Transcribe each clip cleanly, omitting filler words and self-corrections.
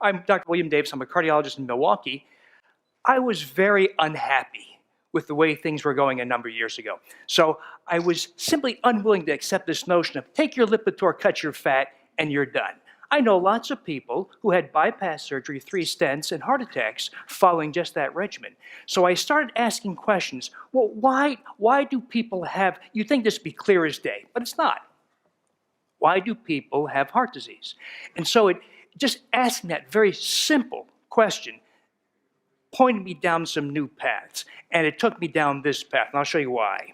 I'm Dr. William Davis. I'm a cardiologist in Milwaukee. I was very unhappy with the way things were going a number of years ago. So I was simply unwilling to accept this notion of take your Lipitor, cut your fat, and you're done. I know lots of people who had bypass surgery, 3 stents, and heart attacks following just that regimen. So I started asking questions. Well, why do people have, you'd think this would be clear as day, but it's not. Why do people have heart disease? And so just asking that very simple question pointed me down some new paths. And it took me down this path, and I'll show you why.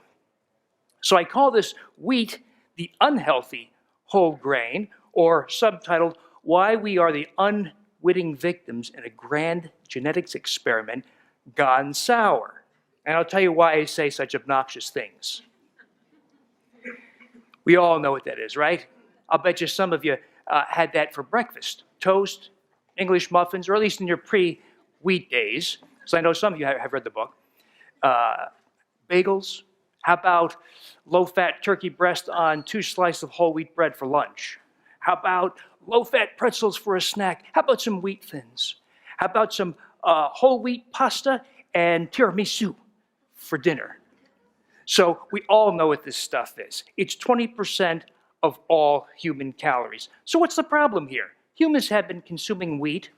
So I call this wheat the unhealthy whole grain, or subtitled, Why We Are the Unwitting Victims in a Grand Genetics Experiment Gone Sour. And I'll tell you why I say such obnoxious things. We all know what that is, right? I'll bet you some of you had that for breakfast. Toast, English muffins, or at least in your pre-wheat days. So I know some of you have read the book. Bagels. How about low-fat turkey breast on 2 slices of whole wheat bread for lunch? How about low-fat pretzels for a snack? How about some wheat thins? How about some whole wheat pasta and tiramisu for dinner? So we all know what this stuff is. It's 20% of all human calories. So what's the problem here? Humans have been consuming wheat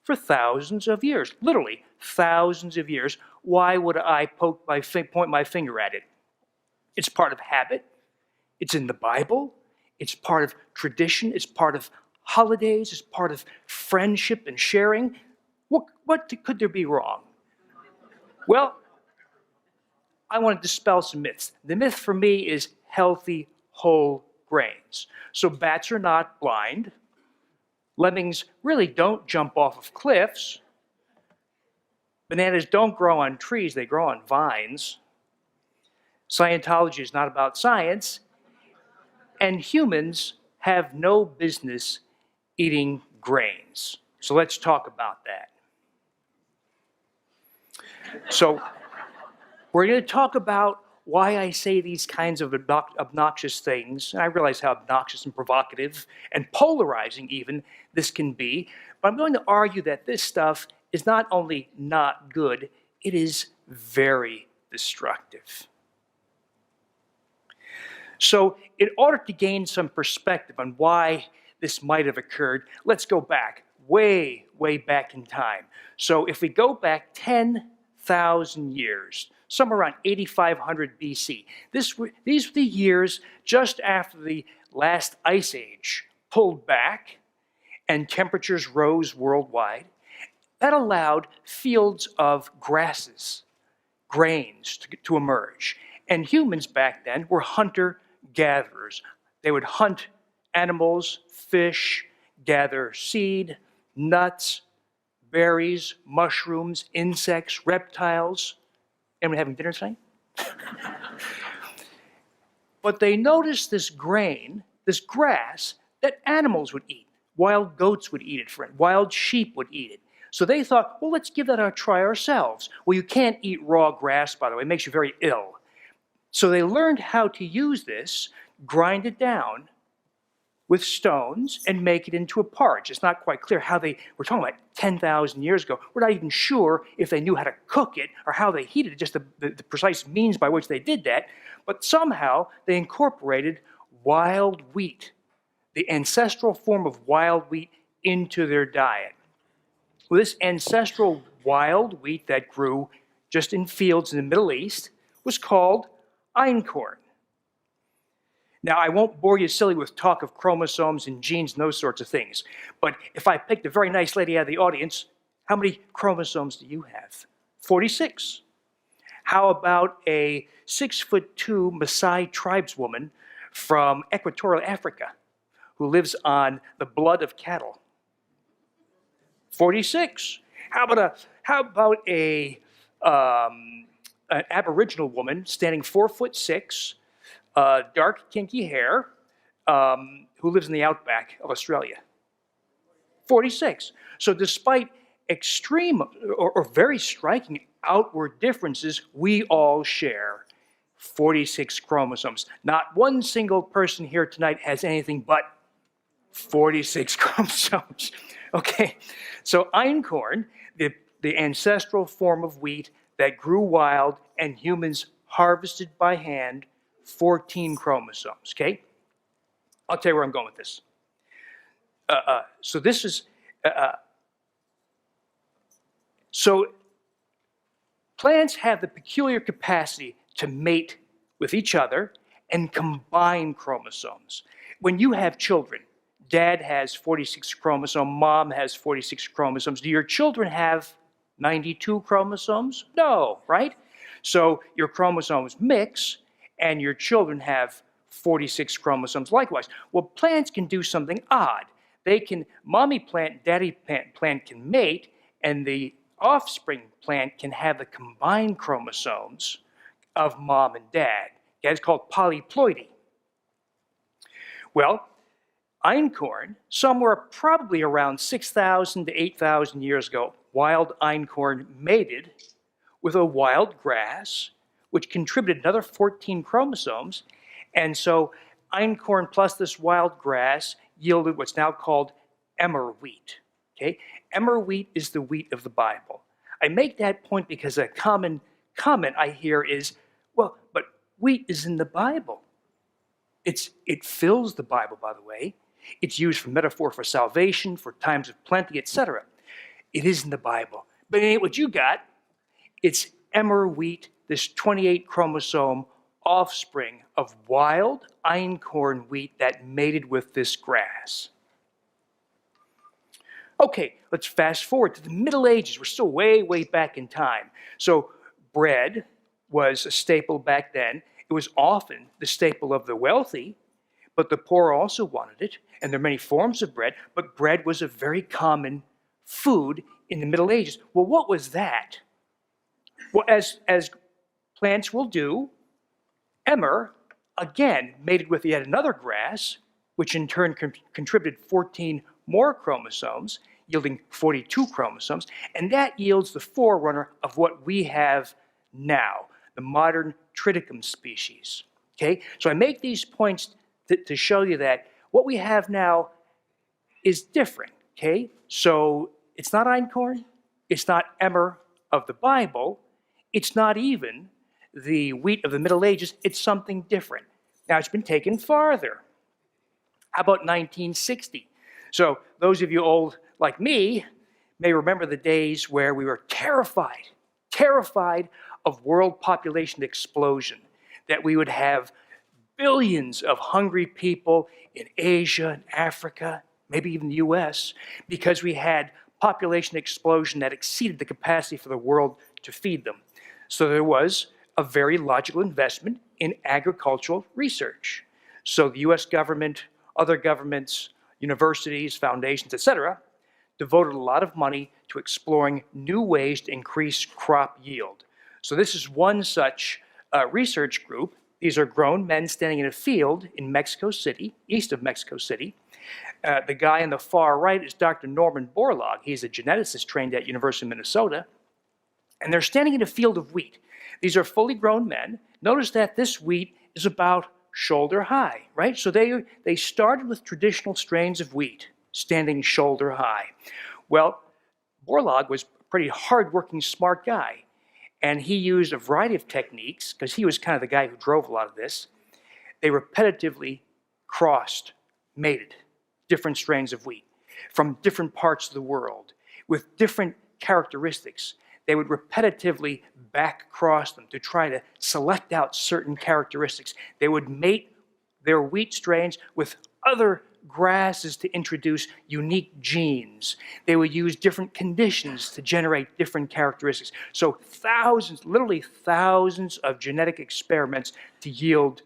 for thousands of years, literally thousands of years. Why would I point my finger at it? It's part of habit. It's in the Bible. It's part of tradition. It's part of holidays. It's part of friendship and sharing. What could there be wrong? Well, I want to dispel some myths. The myth for me is healthy whole grains. So bats are not blind. Lemmings really don't jump off of cliffs. Bananas don't grow on trees, they grow on vines. Scientology is not about science. And humans have no business eating grains. So let's talk about that. So we're going to talk about why I say these kinds of obnoxious things. And I realize how obnoxious and provocative and polarizing even this can be. But I'm going to argue that this stuff is not only not good, it is very destructive. So in order to gain some perspective on why this might have occurred, let's go back, way, way back in time. So if we go back 10,000 years, somewhere around 8,500 BC, these were the years just after the last ice age pulled back and temperatures rose worldwide. That allowed fields of grasses, grains to emerge. And humans back then were hunter-gatherers. They would hunt animals, fish, gather seed, nuts, berries, mushrooms, insects, reptiles. Anyone having dinner tonight? But they noticed this grain, this grass, that animals would eat. Wild goats would eat it, wild sheep would eat it. So they thought, well, let's give that a try ourselves. Well, you can't eat raw grass, by the way. It makes you very ill. So they learned how to use this, grind it down with stones, and make it into a porridge. It's not quite clear how we're talking about 10,000 years ago. We're not even sure if they knew how to cook it or how they heated it, just the precise means by which they did that. But somehow they incorporated wild wheat, the ancestral form of wild wheat, into their diet. Well, this ancestral wild wheat that grew just in fields in the Middle East was called einkorn. Now, I won't bore you silly with talk of chromosomes and genes and those sorts of things, but if I picked a very nice lady out of the audience, how many chromosomes do you have? 46. How about a 6'2" Maasai tribeswoman from Equatorial Africa who lives on the blood of cattle? 46. How about an Aboriginal woman standing 4'6", dark, kinky hair, who lives in the outback of Australia? 46. So despite extreme or very striking outward differences, we all share 46 chromosomes. Not one single person here tonight has anything but 46 chromosomes. Okay, so einkorn, the ancestral form of wheat that grew wild and humans harvested by hand, 14 chromosomes, okay? I'll tell you where I'm going with this. So this is, so plants have the peculiar capacity to mate with each other and combine chromosomes. When you have children, dad has 46 chromosomes, mom has 46 chromosomes. Do your children have 92 chromosomes? No, right? So your chromosomes mix and your children have 46 chromosomes likewise. Well, plants can do something odd. They can, mommy plant, daddy plant can mate, and the offspring plant can have the combined chromosomes of mom and dad. That's called polyploidy. Well, einkorn, somewhere probably around 6,000 to 8,000 years ago, wild einkorn mated with a wild grass, which contributed another 14 chromosomes. And so einkorn plus this wild grass yielded what's now called emmer wheat. Okay? Emmer wheat is the wheat of the Bible. I make that point because a common comment I hear is, well, but wheat is in the Bible. It fills the Bible, by the way. It's used for metaphor for salvation, for times of plenty, etc. It is in the Bible. But it ain't what you got. It's emmer wheat, this 28 chromosome offspring of wild einkorn wheat that mated with this grass. Okay, let's fast forward to the Middle Ages. We're still way, way back in time. So bread was a staple back then. It was often the staple of the wealthy, but the poor also wanted it. And there are many forms of bread, but bread was a very common food in the Middle Ages. Well, what was that? Well, as plants will do, emmer, again, mated with yet another grass, which in turn contributed 14 more chromosomes, yielding 42 chromosomes, and that yields the forerunner of what we have now, the modern Triticum species. Okay, so I make these points to show you that what we have now is different. Okay, so it's not einkorn, it's not emmer of the Bible, it's not even the wheat of the Middle Ages, it's something different. Now it's been taken farther. How about 1960? So those of you old like me may remember the days where we were terrified of world population explosion, that we would have billions of hungry people in Asia and Africa, maybe even the US, because we had population explosion that exceeded the capacity for the world to feed them. So there was a very logical investment in agricultural research. So the US government, other governments, universities, foundations, etc., devoted a lot of money to exploring new ways to increase crop yield. So this is one such research group. These are grown men standing in a field in Mexico City, east of Mexico City. The guy on the far right is Dr. Norman Borlaug. He's a geneticist trained at University of Minnesota. And they're standing in a field of wheat. These are fully grown men. Notice that this wheat is about shoulder high, right? So they started with traditional strains of wheat, standing shoulder high. Well, Borlaug was a pretty hardworking, smart guy. And he used a variety of techniques, because he was kind of the guy who drove a lot of this. They repetitively crossed, mated different strains of wheat from different parts of the world with different characteristics. They would repetitively back cross them to try to select out certain characteristics. They would mate their wheat strains with other grasses to introduce unique genes. They would use different conditions to generate different characteristics. So thousands, literally thousands of genetic experiments to yield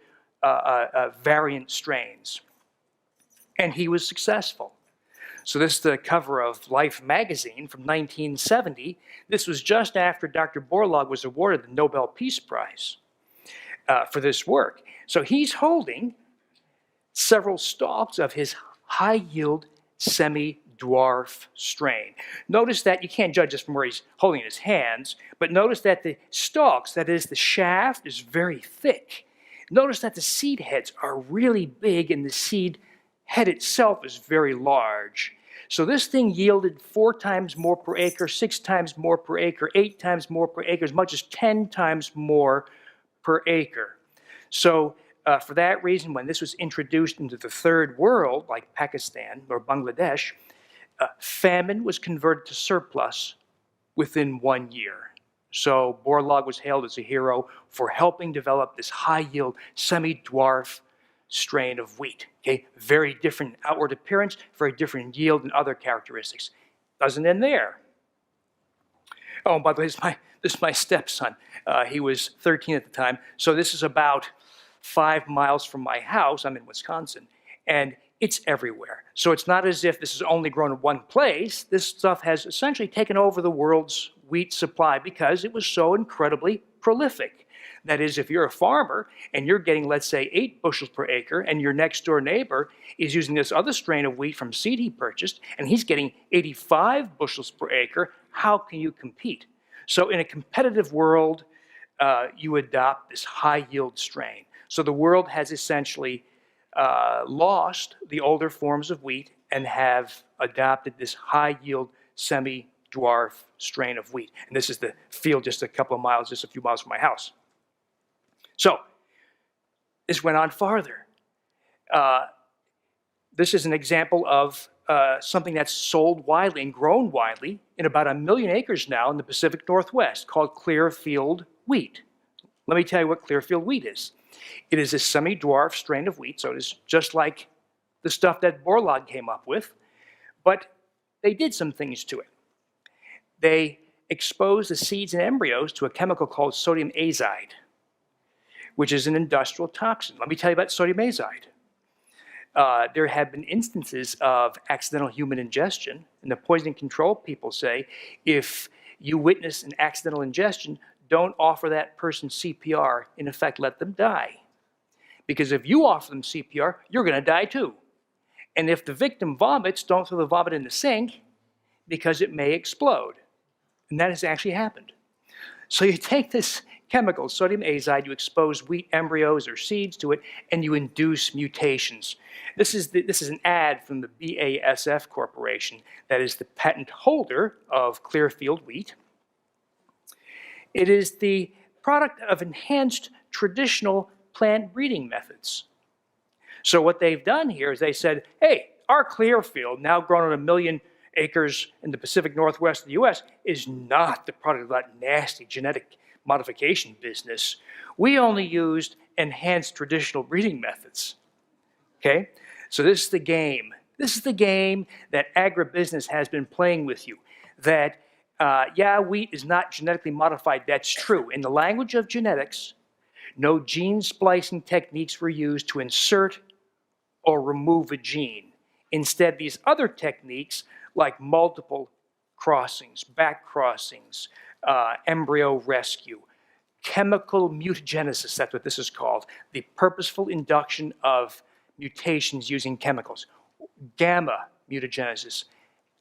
variant strains. And he was successful. So this is the cover of Life magazine from 1970. This was just after Dr. Borlaug was awarded the Nobel Peace Prize for this work. So he's holding several stalks of his high-yield semi-dwarf strain. Notice that you can't judge this from where he's holding in his hands, but notice that the stalks, that is the shaft, is very thick. Notice that the seed heads are really big and the seed head itself is very large. So this thing yielded 4 times more per acre, 6 times more per acre, 8 times more per acre, as much as 10 times more per acre. So for that reason, when this was introduced into the third world, like Pakistan or Bangladesh, famine was converted to surplus within 1 year. So Borlaug was hailed as a hero for helping develop this high-yield, semi-dwarf strain of wheat. Okay, very different outward appearance, very different yield and other characteristics. Doesn't end there. Oh, and by the way, this is my stepson. He was 13 at the time. So this is about 5 miles from my house. I'm in Wisconsin, and it's everywhere. So it's not as if this is only grown in one place. This stuff has essentially taken over the world's wheat supply because it was so incredibly prolific. That is, if you're a farmer and you're getting, let's say, 8 bushels per acre, and your next door neighbor is using this other strain of wheat from seed he purchased, and he's getting 85 bushels per acre, how can you compete? So in a competitive world, you adopt this high yield strain. So the world has essentially lost the older forms of wheat and have adopted this high yield semi-dwarf strain of wheat. And this is the field just a couple of miles, just a few miles from my house. So this went on farther. This is an example of something that's sold widely and grown widely in about 1 million acres now in the Pacific Northwest called Clearfield wheat. Let me tell you what Clearfield wheat is. It is a semi-dwarf strain of wheat, so it is just like the stuff that Borlaug came up with, but they did some things to it. They exposed the seeds and embryos to a chemical called sodium azide, which is an industrial toxin. Let me tell you about sodium azide. There have been instances of accidental human ingestion, and the poison control people say if you witness an accidental ingestion, don't offer that person CPR. In effect, let them die. Because if you offer them CPR, you're going to die too. And if the victim vomits, don't throw the vomit in the sink because it may explode. And that has actually happened. So you take this chemical, sodium azide, you expose wheat embryos or seeds to it, and you induce mutations. This is an ad from the BASF Corporation, that is the patent holder of Clearfield wheat. It is the product of enhanced traditional plant breeding methods. So what they've done here is they said, hey, our Clearfield, now grown on 1 million acres in the Pacific Northwest of the US, is not the product of that nasty genetic modification business. We only used enhanced traditional breeding methods. Okay? So this is the game. This is the game that agribusiness has been playing with you. That, yeah, wheat is not genetically modified. That's true. In the language of genetics, no gene splicing techniques were used to insert or remove a gene. Instead, these other techniques, like multiple crossings, back crossings, embryo rescue, chemical mutagenesis, that's what this is called, the purposeful induction of mutations using chemicals, gamma mutagenesis,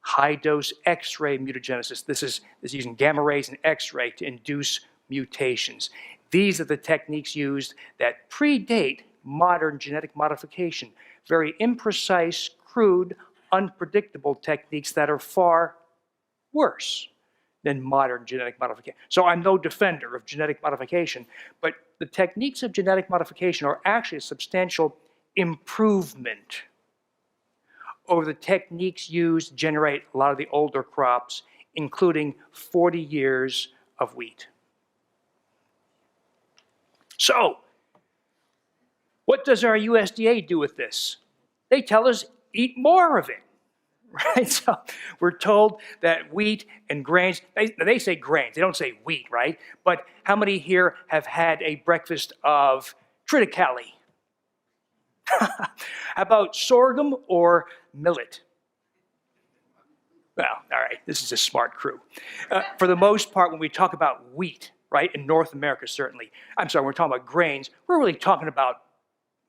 high-dose X-ray mutagenesis. This is using gamma rays and X-ray to induce mutations. These are the techniques used that predate modern genetic modification. Very imprecise, crude, unpredictable techniques that are far worse than modern genetic modification. So I'm no defender of genetic modification, but the techniques of genetic modification are actually a substantial improvement over the techniques used to generate a lot of the older crops, including 40 years of wheat. So, what does our USDA do with this? They tell us, eat more of it, right? So we're told that wheat and grains, they say grains, they don't say wheat, right? But how many here have had a breakfast of triticale? How about sorghum or millet? Well, all right, this is a smart crew. For the most part, when we talk about wheat, right, in North America certainly, I'm sorry, we're talking about grains, we're really talking about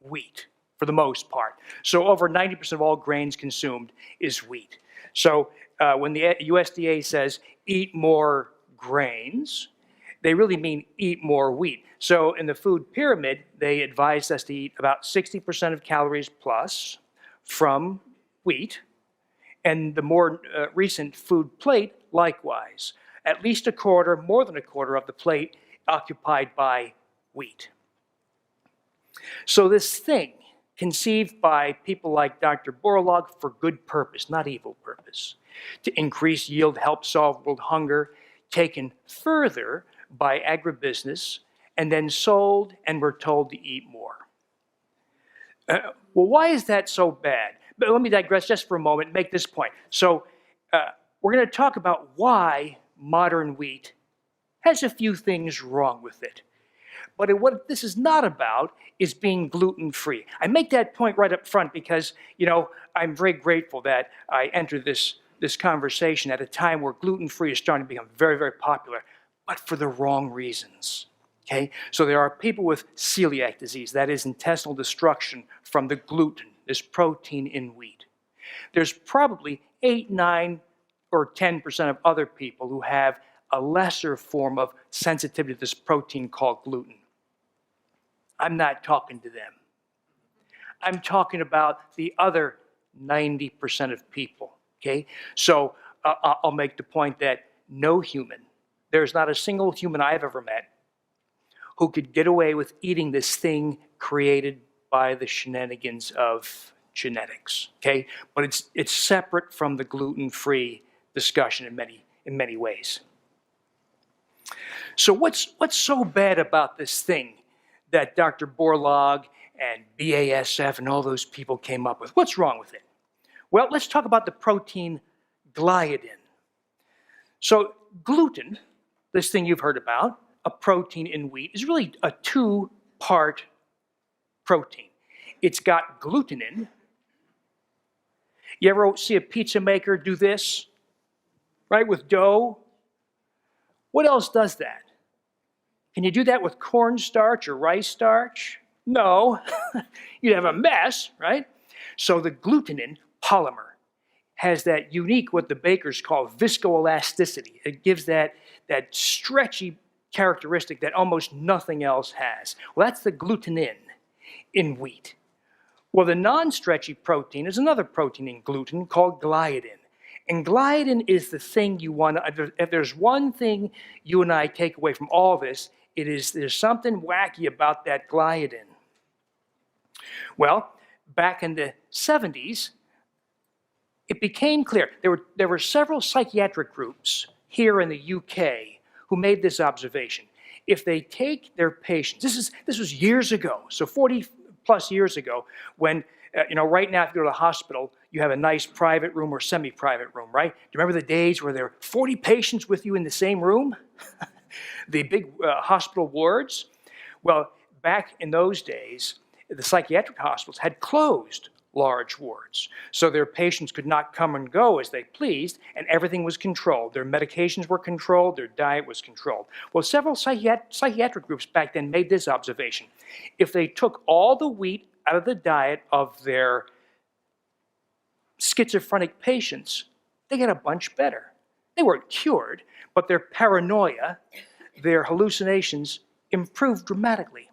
wheat for the most part. So over 90% of all grains consumed is wheat. So when the USDA says eat more grains, they really mean eat more wheat. So in the food pyramid, they advise us to eat about 60% of calories plus from wheat And the more recent food plate, likewise. At least a quarter, more than a quarter of the plate occupied by wheat. So this thing, conceived by people like Dr. Borlaug for good purpose, not evil purpose, to increase yield, help solve world hunger, taken further by agribusiness, and then sold and we're told to eat more. Well, why is that so bad? But let me digress just for a moment and make this point. So we're going to talk about why modern wheat has a few things wrong with it. But what this is not about is being gluten-free. I make that point right up front because, you know, I'm very grateful that I entered this conversation at a time where gluten-free is starting to become very, very popular, but for the wrong reasons. Okay? So there are people with celiac disease, that is intestinal destruction from the gluten, this protein in wheat. There's probably 8, 9, or 10% of other people who have a lesser form of sensitivity to this protein called gluten. I'm not talking to them. I'm talking about the other 90% of people, okay? So I'll make the point that no human, there's not a single human I've ever met who could get away with eating this thing created by the shenanigans of genetics, okay? But it's separate from the gluten-free discussion in many ways. So what's so bad about this thing that Dr. Borlaug and BASF and all those people came up with? What's wrong with it? Well, let's talk about the protein gliadin. So gluten, this thing you've heard about, a protein in wheat, is really a two-part protein. It's got glutenin. You ever see a pizza maker do this, right, with dough? What else does that? Can you do that with cornstarch or rice starch? No. You'd have a mess, right? So the glutenin polymer has that unique, what the bakers call viscoelasticity. It gives that stretchy characteristic that almost nothing else has. Well, that's the glutenin in wheat. Well, the non-stretchy protein is another protein in gluten called gliadin. And gliadin is the thing you want to, if there's one thing you and I take away from all this, it is there's something wacky about that gliadin. Well, back in the 70s, it became clear. There were several psychiatric groups here in the UK who made this observation. If they take their patients, this was years ago, so 40 plus years ago, when right now if you go to the hospital, you have a nice private room or semi-private room, right? Do you remember the days where there were 40 patients with you in the same room? The big hospital wards? Well, back in those days, the psychiatric hospitals had closed large wards. So their patients could not come and go as they pleased, and everything was controlled. Their medications were controlled, their diet was controlled. Well, several psychiatric groups back then made this observation. If they took all the wheat out of the diet of their schizophrenic patients, they got a bunch better. They weren't cured, but their paranoia, their hallucinations improved dramatically.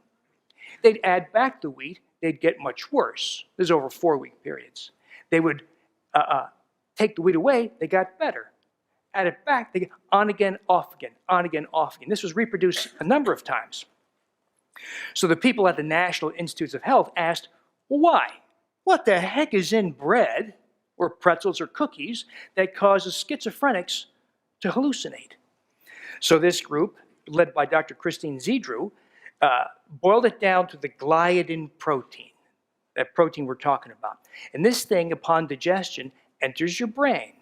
They'd add back the wheat, they'd get much worse. This is over 4-week periods. They would take the wheat away, they got better. Add it back, they get on again, off again, on again, off again. This was reproduced a number of times. So the people at the National Institutes of Health asked, well, why? What the heck is in bread or pretzels or cookies that causes schizophrenics to hallucinate? So this group, led by Dr. Christine Zedrew, boiled it down to the gliadin protein, that protein we're talking about. And this thing, upon digestion, enters your brain,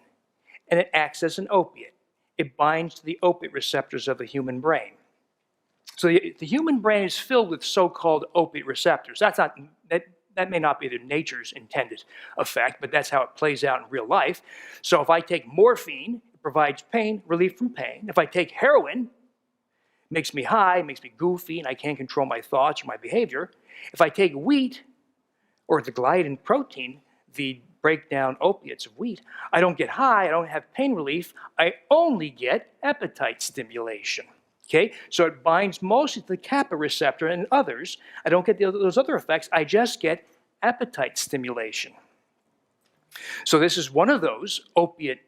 and it acts as an opiate. It binds to the opiate receptors of the human brain. So the human brain is filled with so-called opiate receptors. That may not be the nature's intended effect, but that's how it plays out in real life. So if I take morphine, it provides pain, relief from pain. If I take heroin, it makes me high, it makes me goofy, and I can't control my thoughts or my behavior. If I take wheat, or the gliadin protein, the breakdown opiates of wheat, I don't get high, I don't have pain relief, I only get appetite stimulation. Okay, so it binds mostly to the kappa receptor and others. I don't get those other effects, I just get appetite stimulation. So this is one of those opiate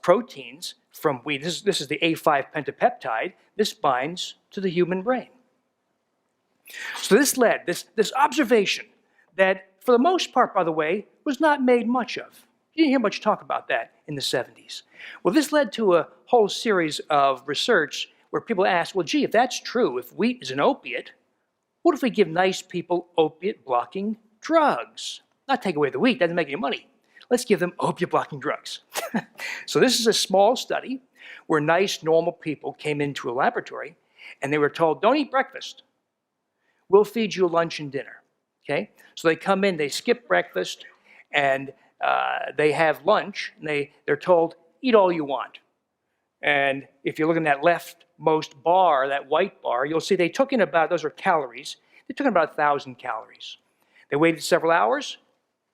proteins from wheat. This is the A5 pentapeptide. This binds to the human brain. So this led, this observation that, for the most part, by the way, was not made much of. You didn't hear much talk about that in the 70s. Well, this led to a whole series of research where people asked, well, gee, if that's true, if wheat is an opiate, what if we give nice people opiate-blocking drugs? Not take away the wheat, doesn't make any money. Let's give them opiate-blocking drugs. So this is a small study where nice, normal people came into a laboratory and they were told, don't eat breakfast. We'll feed you lunch and dinner, okay? So they come in, they skip breakfast, and they have lunch, and they're told, eat all you want. And if you look in that leftmost bar, that white bar, you'll see they took in about, those are calories, they took in about 1,000 calories. They waited several hours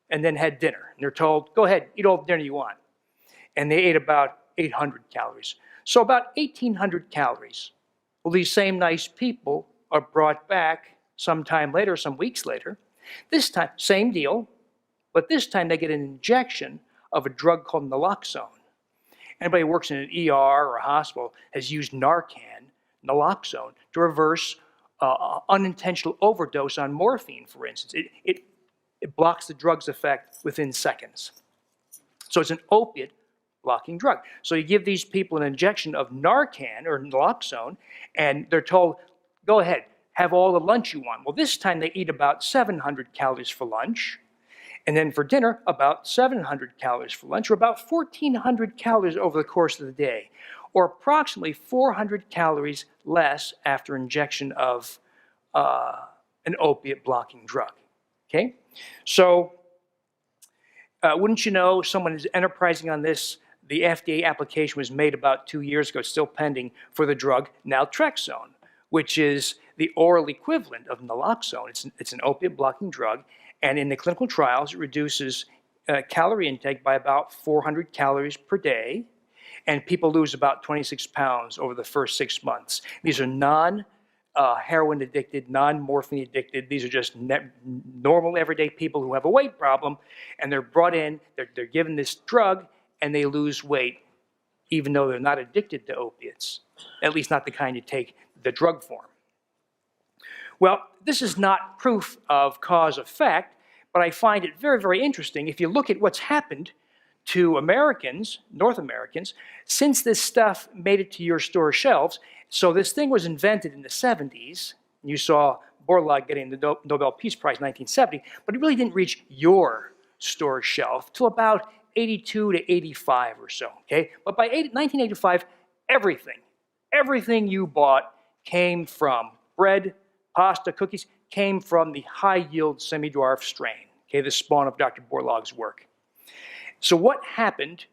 and then had dinner. And they're told, go ahead, eat all the dinner you want. And they ate about 800 calories. So about 1,800 calories. Well, these same nice people are brought back sometime later, some weeks later. This time, same deal, but this time they get an injection of a drug called naloxone. Anybody who works in an ER or a hospital has used Narcan, naloxone, to reverse unintentional overdose on morphine, for instance. It blocks the drug's effect within seconds. So it's an opiate-blocking drug. So you give these people an injection of Narcan or naloxone, and they're told, go ahead, have all the lunch you want. Well, this time they eat about 700 calories for lunch, and then for dinner, about 700 calories for lunch, or about 1,400 calories over the course of the day, or approximately 400 calories less after injection of an opiate-blocking drug, okay? So wouldn't you know, someone is enterprising on this. The FDA application was made about 2 years ago, still pending, for the drug naltrexone, which is the oral equivalent of naloxone. It's an opiate-blocking drug, and in the clinical trials, it reduces calorie intake by about 400 calories per day, and people lose about 26 pounds over the first 6 months. These are non-heroin addicted, non-morphine addicted. These are just normal, everyday people who have a weight problem, and they're brought in, they're given this drug, and they lose weight, even though they're not addicted to opiates, at least not the kind you take the drug form. Well, this is not proof of cause-effect, but I find it very, very interesting. If you look at what's happened to Americans, North Americans, since this stuff made it to your store shelves. So this thing was invented in the 70s. You saw Borlaug getting the Nobel Peace Prize in 1970, but it really didn't reach your store shelf till about 82 to 85 or so, okay? But by 1985, everything you bought came from bread, pasta, cookies, came from the high-yield semi-dwarf strain, okay, the spawn of Dr. Borlaug's work. So what happened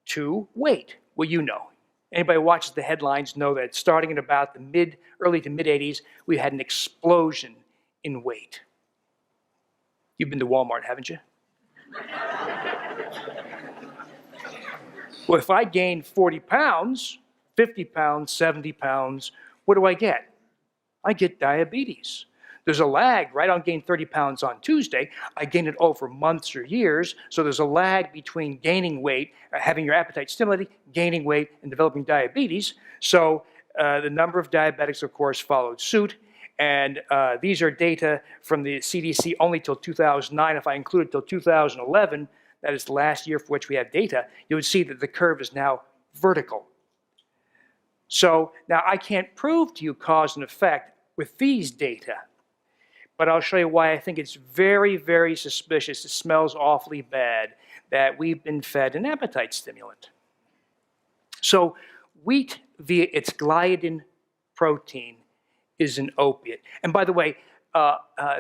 to weight? Well, you know. Anybody who watches the headlines know that starting in about the early to mid-80s, we had an explosion in weight. You've been to Walmart, haven't you? Well, if I gain 40 pounds, 50 pounds, 70 pounds, what do I get? I get diabetes. There's a lag, right? I'll gain 30 pounds on Tuesday. I gain it over months or years. So there's a lag between gaining weight, having your appetite stimulated, gaining weight, and developing diabetes. So the number of diabetics, of course, followed suit. And these are data from the CDC only till 2009. If I include it till 2011, that is the last year for which we have data, you would see that the curve is now vertical. So now I can't prove to you cause and effect with these data, but I'll show you why I think it's very, very suspicious. It smells awfully bad that we've been fed an appetite stimulant. So wheat, via its gliadin protein, is an opiate. And by the way,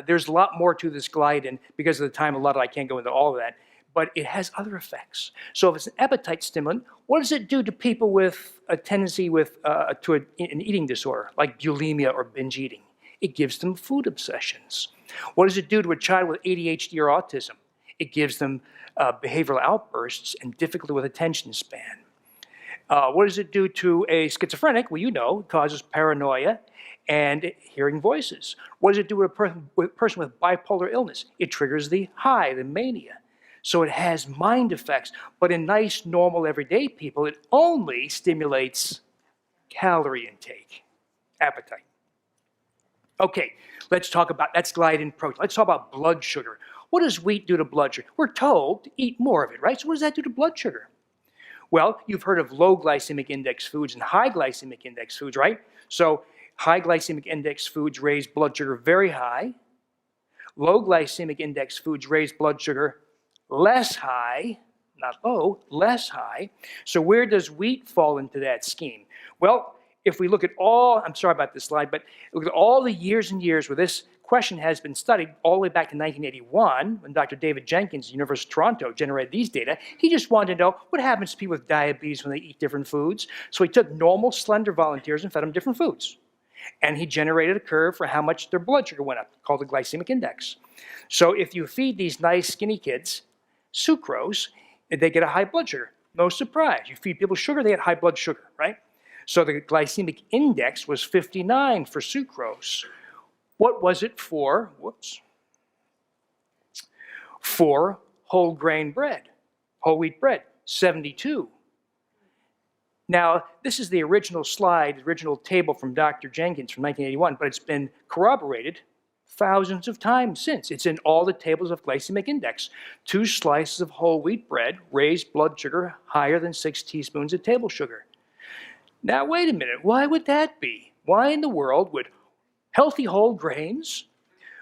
there's a lot more to this gliadin. Because of the time allotted, I can't go into all of that. But it has other effects. So if it's an appetite stimulant, what does it do to people with a tendency to an eating disorder, like bulimia or binge eating? It gives them food obsessions. What does it do to a child with ADHD or autism? It gives them behavioral outbursts and difficulty with attention span. What does it do to a schizophrenic? Well, you know, it causes paranoia and hearing voices. What does it do to a person with bipolar illness? It triggers the high, the mania. So it has mind effects, but in nice, normal, everyday people, it only stimulates calorie intake, appetite. Okay, let's talk about, that's gliadin protein. Let's talk about blood sugar. What does wheat do to blood sugar? We're told to eat more of it, right? So what does that do to blood sugar? Well, you've heard of low glycemic index foods and high glycemic index foods, right? So high glycemic index foods raise blood sugar very high. Low glycemic index foods raise blood sugar less high, not low, less high. So where does wheat fall into that scheme? Well, if we look at all, I'm sorry about this slide, but look at all the years and years where this question has been studied all the way back to 1981 when Dr. David Jenkins, University of Toronto, generated these data. He just wanted to know what happens to people with diabetes when they eat different foods. So he took normal, slender volunteers and fed them different foods. And he generated a curve for how much their blood sugar went up, called the glycemic index. So if you feed these nice, skinny kids sucrose, they get a high blood sugar. No surprise. You feed people sugar, they get high blood sugar, right? So the glycemic index was 59 for sucrose. What was it for, for whole grain bread, whole wheat bread, 72. Now, this is the original slide, the original table from Dr. Jenkins from 1981, but it's been corroborated thousands of times since. It's in all the tables of glycemic index. 2 slices of whole wheat bread raise blood sugar higher than 6 teaspoons of table sugar. Now, wait a minute. Why would that be? Why in the world would healthy whole grains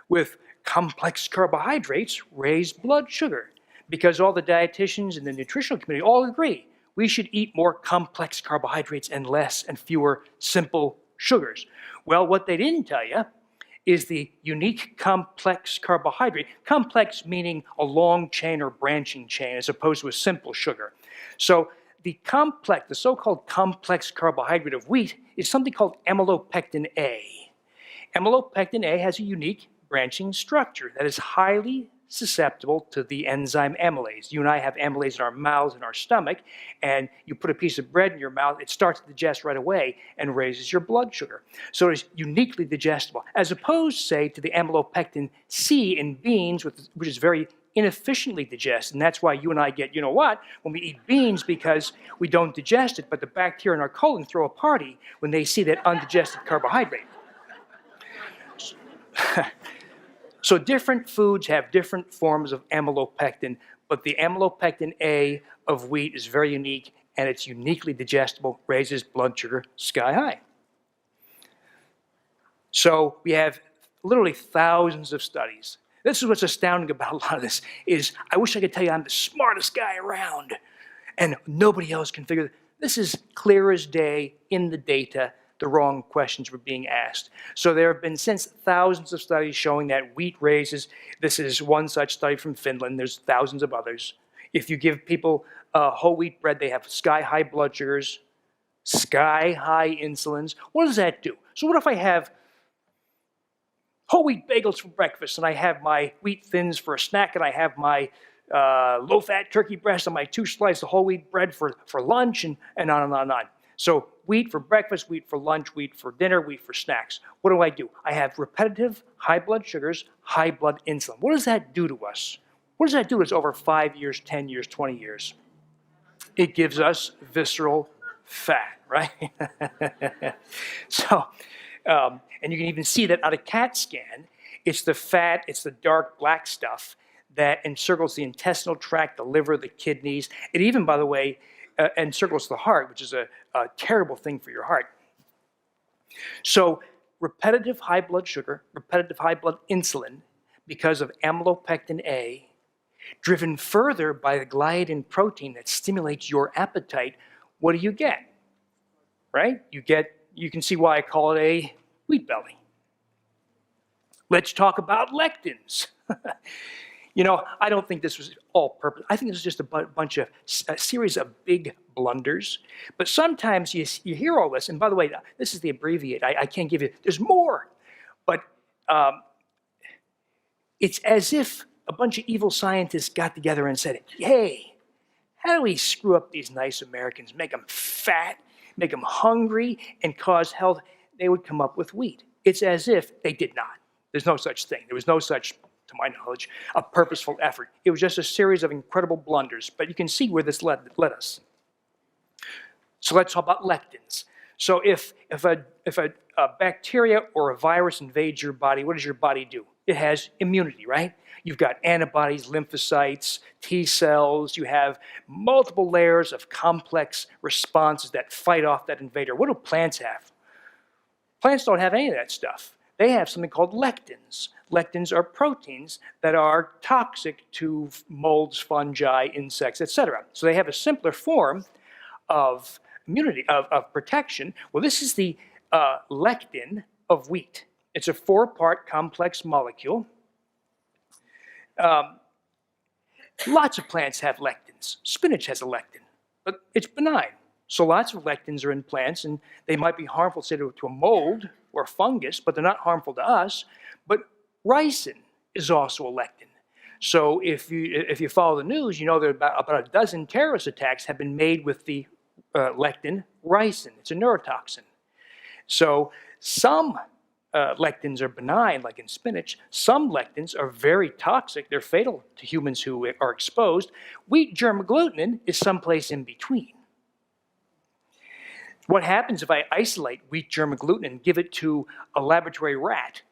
with complex carbohydrates raise blood sugar? Because all the dietitians and the nutritional community all agree we should eat more complex carbohydrates and less and fewer simple sugars. Well, what they didn't tell you is the unique complex carbohydrate, complex meaning a long chain or branching chain as opposed to a simple sugar. So the complex, the so-called complex carbohydrate of wheat is something called amylopectin A. Amylopectin A has a unique branching structure that is highly susceptible to the enzyme amylase. You and I have amylase in our mouths and our stomach, and you put a piece of bread in your mouth, it starts to digest right away and raises your blood sugar. So it's uniquely digestible, as opposed, say, to the amylopectin C in beans, which is very inefficiently digested, and that's why you and I get, you know what, when we eat beans because we don't digest it, but the bacteria in our colon throw a party when they see that undigested carbohydrate. So different foods have different forms of amylopectin, but the amylopectin A of wheat is very unique, and it's uniquely digestible, raises blood sugar sky high. So we have literally thousands of studies. This is what's astounding about a lot of this is I wish I could tell you I'm the smartest guy around, and nobody else can figure it. This is clear as day in the data. The wrong questions were being asked. So there have been since thousands of studies showing that wheat raises, this is one such study from Finland, there's thousands of others. If you give people whole wheat bread, they have sky-high blood sugars, sky-high insulins. What does that do? So what if I have whole wheat bagels for breakfast, and I have my wheat thins for a snack, and I have my low-fat turkey breast and my 2 slices of whole wheat bread for lunch, and on and on and on. So wheat for breakfast, wheat for lunch, wheat for dinner, wheat for snacks. What do? I have repetitive high blood sugars, high blood insulin. What does that do to us? What does that do to us over 5 years, 10 years, 20 years? It gives us visceral fat, right? So, and you can even see that on a CAT scan. It's the fat, it's the dark black stuff that encircles the intestinal tract, the liver, the kidneys. It even, by the way, encircles the heart, which is a terrible thing for your heart. So repetitive high blood sugar, repetitive high blood insulin, because of amylopectin A, driven further by the gliadin protein that stimulates your appetite, what do you get? Right? You can see why I call it a wheat belly. Let's talk about lectins. You know, I don't think this was all purpose. I think this was just a series of big blunders. But sometimes you hear all this, and by the way, this is the abbreviate. I can't give you, there's more. But it's as if a bunch of evil scientists got together and said, hey, how do we screw up these nice Americans, make them fat, make them hungry, and cause health? They would come up with wheat. It's as if they did not. There's no such thing. There was no such to my knowledge, a purposeful effort. It was just a series of incredible blunders, but you can see where this led us. So let's talk about lectins. So if a bacteria or a virus invades your body, what does your body do? It has immunity, right? You've got antibodies, lymphocytes, T cells. You have multiple layers of complex responses that fight off that invader. What do plants have? Plants don't have any of that stuff. They have something called lectins. Lectins are proteins that are toxic to molds, fungi, insects, etc. So they have a simpler form of immunity, of protection. Well, this is the lectin of wheat. It's a 4-part complex molecule. Lots of plants have lectins. Spinach has a lectin, but it's benign. So lots of lectins are in plants, and they might be harmful, say, to a mold or a fungus, but they're not harmful to us. But ricin is also a lectin. So if you follow the news, you know that about a dozen terrorist attacks have been made with the lectin ricin. It's a neurotoxin. So some lectins are benign, like in spinach. Some lectins are very toxic. They're fatal to humans who are exposed. Wheat germ agglutinin is someplace in between. What happens if I isolate wheat germ agglutinin and give it to a laboratory rat?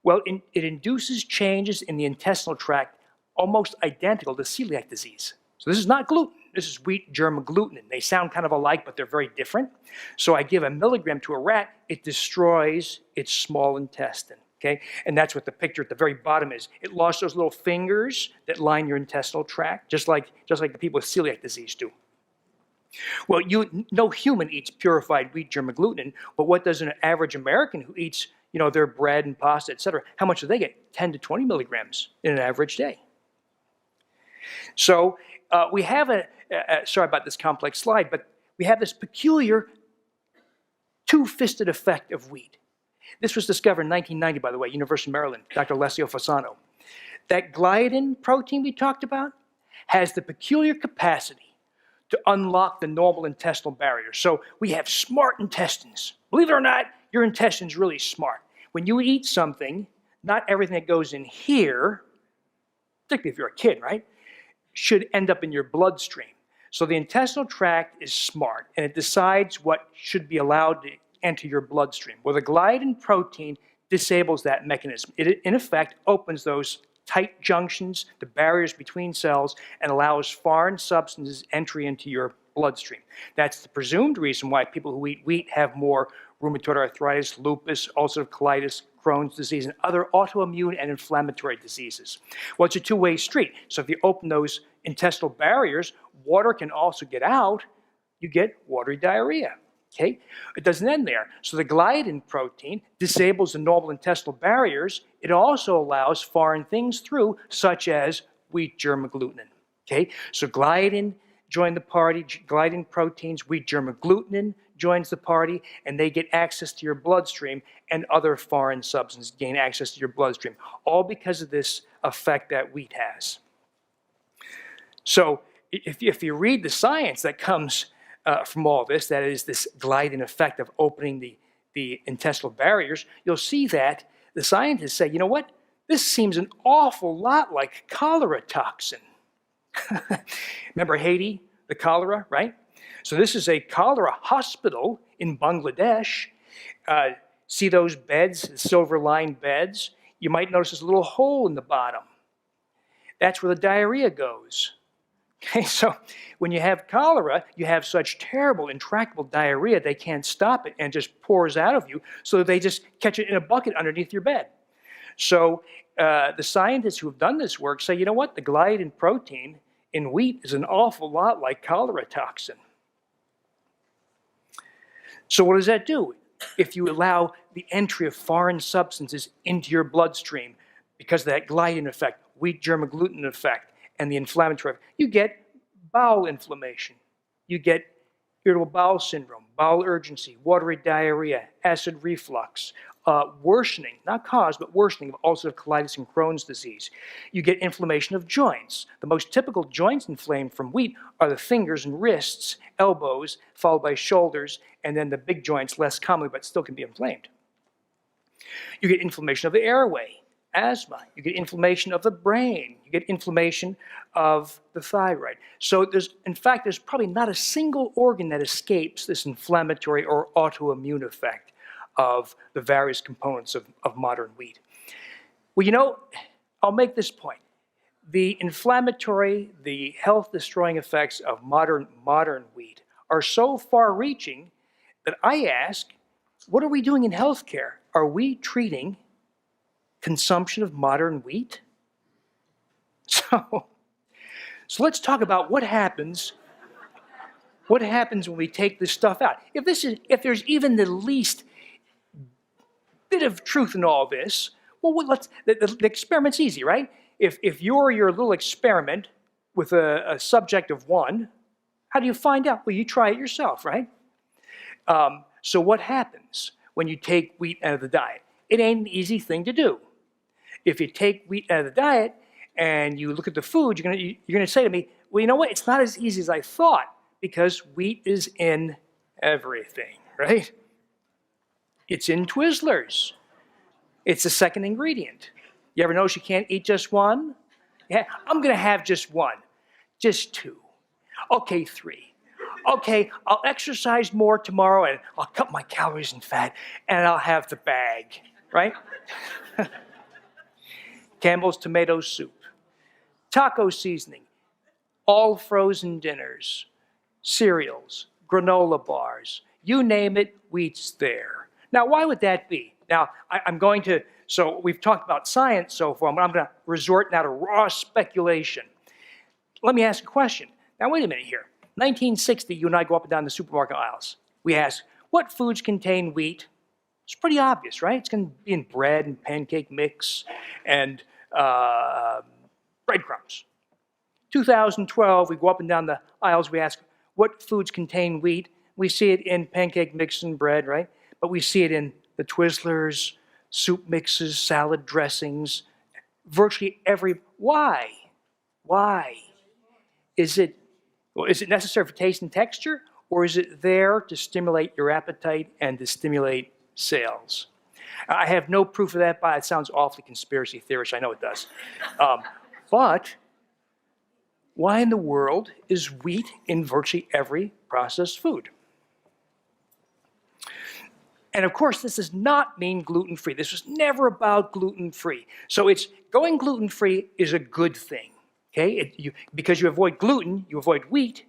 Well, it induces changes in the intestinal tract almost identical to celiac disease. So this is not gluten. This is wheat germ agglutinin. They sound kind of alike, but they're very different. So I give a milligram to a rat, it destroys its small intestine. Okay? And that's what the picture at the very bottom is. It lost those little fingers that line your intestinal tract, just like the people with celiac disease do. Well, no human eats purified wheat germ agglutinin, but what does an average American who eats, their bread and pasta, etc., how much do they get? 10 to 20 milligrams in an average day. So we have sorry about this complex slide, but we have this peculiar two-fisted effect of wheat. This was discovered in 1990, by the way, University of Maryland, Dr. Alessio Fasano. That gliadin protein we talked about has the peculiar capacity to unlock the normal intestinal barrier. So we have smart intestines. Believe it or not, your intestine's really smart. When you eat something, not everything that goes in here, particularly if you're a kid, right, should end up in your bloodstream. So the intestinal tract is smart, and it decides what should be allowed to enter your bloodstream. Well, the gliadin protein disables that mechanism. It, in effect, opens those tight junctions, the barriers between cells, and allows foreign substances entry into your bloodstream. That's the presumed reason why people who eat wheat have more rheumatoid arthritis, lupus, ulcerative colitis, Crohn's disease, and other autoimmune and inflammatory diseases. Well, it's a two-way street. So if you open those intestinal barriers, water can also get out. You get watery diarrhea. Okay? It doesn't end there. So the gliadin protein disables the normal intestinal barriers. It also allows foreign things through, such as wheat germ agglutinin. Okay? So gliadin joined the party, gliadin proteins, wheat germ agglutinin joins the party, and they get access to your bloodstream, and other foreign substances gain access to your bloodstream, all because of this effect that wheat has. So if you read the science that comes from all this, that is this gliadin effect of opening the intestinal barriers, you'll see that the scientists say, you know what, this seems an awful lot like cholera toxin. Remember Haiti, the cholera, right? So this is a cholera hospital in Bangladesh. See those beds, the silver-lined beds? You might notice there's a little hole in the bottom. That's where the diarrhea goes. Okay, so when you have cholera, you have such terrible, intractable diarrhea, they can't stop it and it just pours out of you, so they just catch it in a bucket underneath your bed. So the scientists who have done this work say, you know what, the gliadin protein in wheat is an awful lot like cholera toxin. So what does that do? If you allow the entry of foreign substances into your bloodstream because of that gliadin effect, wheat germ agglutinin effect, and the inflammatory effect, you get bowel inflammation. You get irritable bowel syndrome, bowel urgency, watery diarrhea, acid reflux, worsening, not cause, but worsening of ulcerative colitis and Crohn's disease. You get inflammation of joints. The most typical joints inflamed from wheat are the fingers and wrists, elbows, followed by shoulders, and then the big joints less commonly, but still can be inflamed. You get inflammation of the airway. asthma, you get inflammation of the brain, you get inflammation of the thyroid. So in fact, there's probably not a single organ that escapes this inflammatory or autoimmune effect of the various components of modern wheat. Well, I'll make this point. The inflammatory, the health-destroying effects of modern wheat are so far-reaching that I ask, what are we doing in healthcare? Are we treating consumption of modern wheat? So let's talk about what happens when we take this stuff out. If there's even the least bit of truth in all this, well, the experiment's easy, right? If you're your little experiment with a subject of 1, how do you find out? Well, you try it yourself, right? So what happens when you take wheat out of the diet? It ain't an easy thing to do. If you take wheat out of the diet and you look at the food, you're gonna say to me, well, you know what? It's not as easy as I thought because wheat is in everything, right? It's in Twizzlers. It's the second ingredient. You ever notice you can't eat just one? Yeah, I'm gonna have just one, just 2. Okay, 3. Okay, I'll exercise more tomorrow and I'll cut my calories and fat and I'll have the bag, right? Campbell's tomato soup, taco seasoning, all frozen dinners, cereals, granola bars, you name it, wheat's there. Now, why would that be? Now, so we've talked about science so far, but I'm going to resort now to raw speculation. Let me ask a question. Now, wait a minute here. 1960, you and I go up and down the supermarket aisles. We ask, what foods contain wheat? It's pretty obvious, right? It's going to be in bread and pancake mix and breadcrumbs. 2012, we go up and down the aisles, we ask, what foods contain wheat? We see it in pancake mix and bread, right? But we see it in the Twizzlers, soup mixes, salad dressings, virtually why? Why? Is it necessary for taste and texture, or is it there to stimulate your appetite and to stimulate sales? I have no proof of that, but it sounds awfully conspiracy theorist. I know it does. But why in the world is wheat in virtually every processed food? And of course, this does not mean gluten-free. This was never about gluten-free. So going gluten-free is a good thing, okay? Because you avoid gluten, you avoid wheat,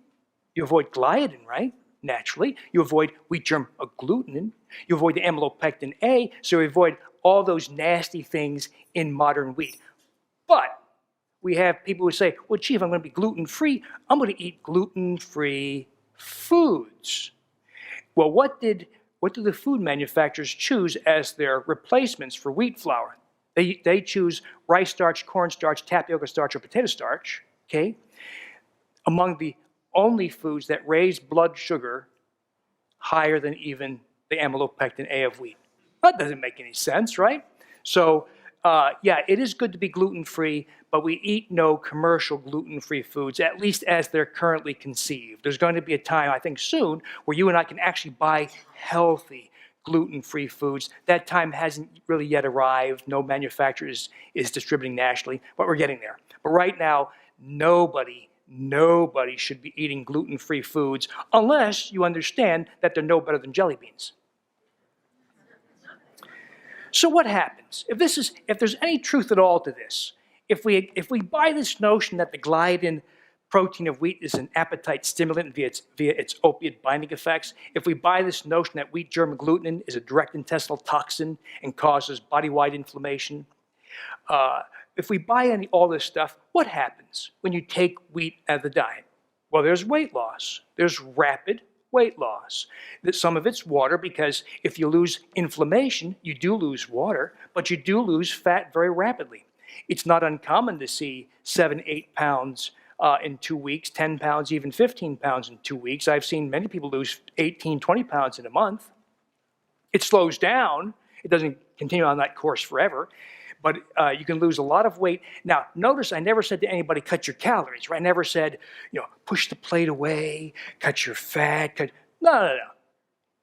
you avoid gliadin, right? Naturally. You avoid wheat germ agglutinin. You avoid the amylopectin A, so you avoid all those nasty things in modern wheat. But we have people who say, well, gee, if I'm going to be gluten-free, I'm going to eat gluten-free foods. Well, what do the food manufacturers choose as their replacements for wheat flour? They choose rice starch, cornstarch, tapioca starch, or potato starch, okay? Among the only foods that raise blood sugar higher than even the amylopectin A of wheat. That doesn't make any sense, right? So, yeah, it is good to be gluten-free, but we eat no commercial gluten-free foods, at least as they're currently conceived. There's going to be a time, I think soon, where you and I can actually buy healthy gluten-free foods. That time hasn't really yet arrived. No manufacturer is distributing nationally, but we're getting there. But right now, nobody should be eating gluten-free foods unless you understand that they're no better than jelly beans. So what happens? If there's any truth at all to this, if we buy this notion that the gliadin protein of wheat is an appetite stimulant via its opiate binding effects, if we buy this notion that wheat germ agglutinin is a direct intestinal toxin and causes body-wide inflammation, if we buy all this stuff, what happens when you take wheat out of the diet? Well, there's weight loss. There's rapid weight loss. Some of it's water, because if you lose inflammation, you do lose water, but you do lose fat very rapidly. It's not uncommon to see 7, 8 pounds in 2 weeks, 10 pounds, even 15 pounds in 2 weeks. I've seen many people lose 18, 20 pounds in a month. It slows down. It doesn't continue on that course forever. But you can lose a lot of weight. Now, notice I never said to anybody, cut your calories, right? I never said, push the plate away, cut your fat, No.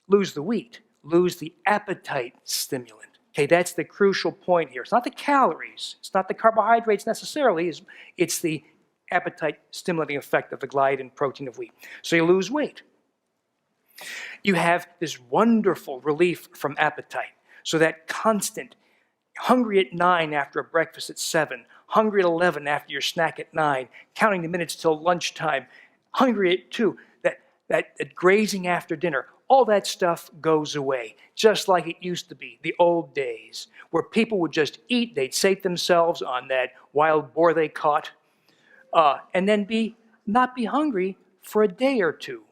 Lose the wheat, lose the appetite stimulant, Okay, that's the crucial point here. It's not the calories, it's not the carbohydrates necessarily, it's the appetite stimulating effect of the gliadin protein of wheat. So you lose weight. You have this wonderful relief from appetite. So that constant, hungry at 9 after a breakfast at 7, hungry at 11 after your snack at 9, counting the minutes till lunchtime, hungry at 2, that grazing after dinner, all that stuff goes away, just like it used to be, the old days, where people would just eat, they'd sate themselves on that wild boar they caught, and then not be hungry for a day or two.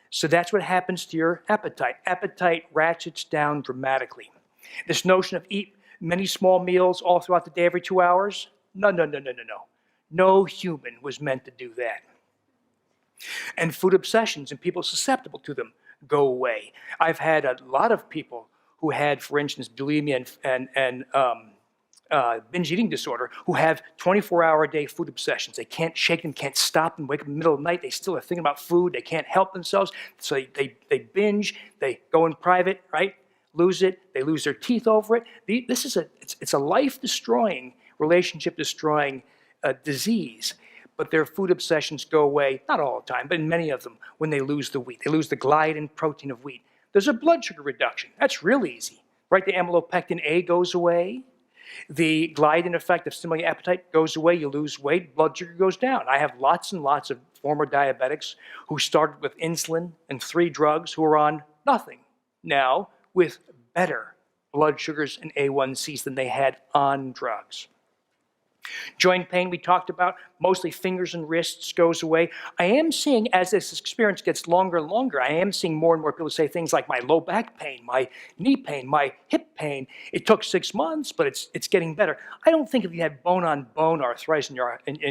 So that's what happens to your appetite. Appetite ratchets down dramatically. This notion of eat many small meals all throughout the day every 2 hours, no. No human was meant to do that. And food obsessions and people susceptible to them go away. I've had a lot of people who had, for instance, bulimia and binge eating disorder who have 24-hour-a-day food obsessions. They can't shake them, can't stop them, wake up in the middle of the night, they still are thinking about food, they can't help themselves, so they binge, they go in private, right? Lose it, they lose their teeth over it. It's a life-destroying, relationship-destroying disease. But their food obsessions go away, not all the time, but in many of them, when they lose the wheat. They lose the gliadin protein of wheat. There's a blood sugar reduction. That's real easy, right? The amylopectin A goes away. The gliadin effect of stimulating appetite goes away. You lose weight, blood sugar goes down. I have lots and lots of former diabetics who started with insulin and 3 drugs who are on nothing now with better blood sugars and A1Cs than they had on drugs. Joint pain we talked about, mostly fingers and wrists, goes away. I am seeing, as this experience gets longer and longer, I am seeing more and more people say things like my low back pain, my knee pain, my hip pain. It took 6 months, but it's getting better. I don't think if you have bone-on-bone arthritis in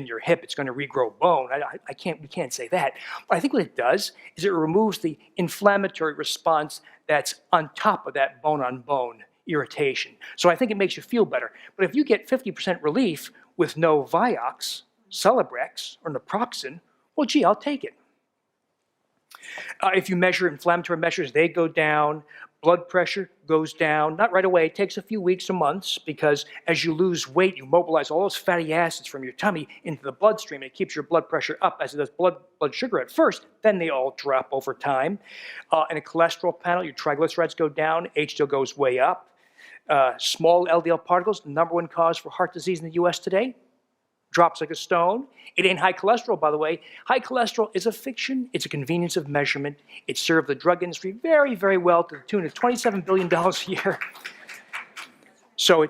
your hip, it's going to regrow bone. We can't say that. But I think what it does is it removes the inflammatory response that's on top of that bone-on-bone irritation. So I think it makes you feel better. But if you get 50% relief with no Vioxx, Celebrex, or naproxen, well, gee, I'll take it. If you measure inflammatory measures, they go down. Blood pressure goes down. Not right away. It takes a few weeks or months because as you lose weight, you mobilize all those fatty acids from your tummy into the bloodstream. And it keeps your blood pressure up as it does blood sugar at first. Then they all drop over time. In a cholesterol panel, your triglycerides go down. HDL goes way up. Small LDL particles, the #1 cause for heart disease in the US today, drops like a stone. It ain't high cholesterol, by the way. High cholesterol is a fiction. It's a convenience of measurement. It served the drug industry very, very well to the tune of $27 billion a year. So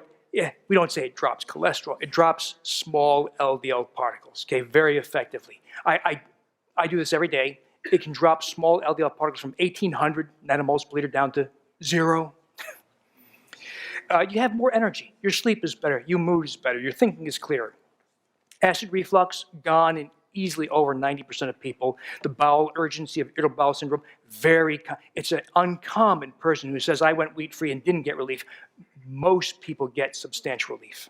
we don't say it drops cholesterol. It drops small LDL particles, okay, very effectively. I do this every day. It can drop small LDL particles from 1,800 nanomoles per liter down to 0. You have more energy. Your sleep is better. Your mood is better. Your thinking is clearer. Acid reflux, gone in easily over 90% of people. The bowel urgency of irritable bowel syndrome, it's an uncommon person who says, I went wheat-free and didn't get relief. Most people get substantial relief.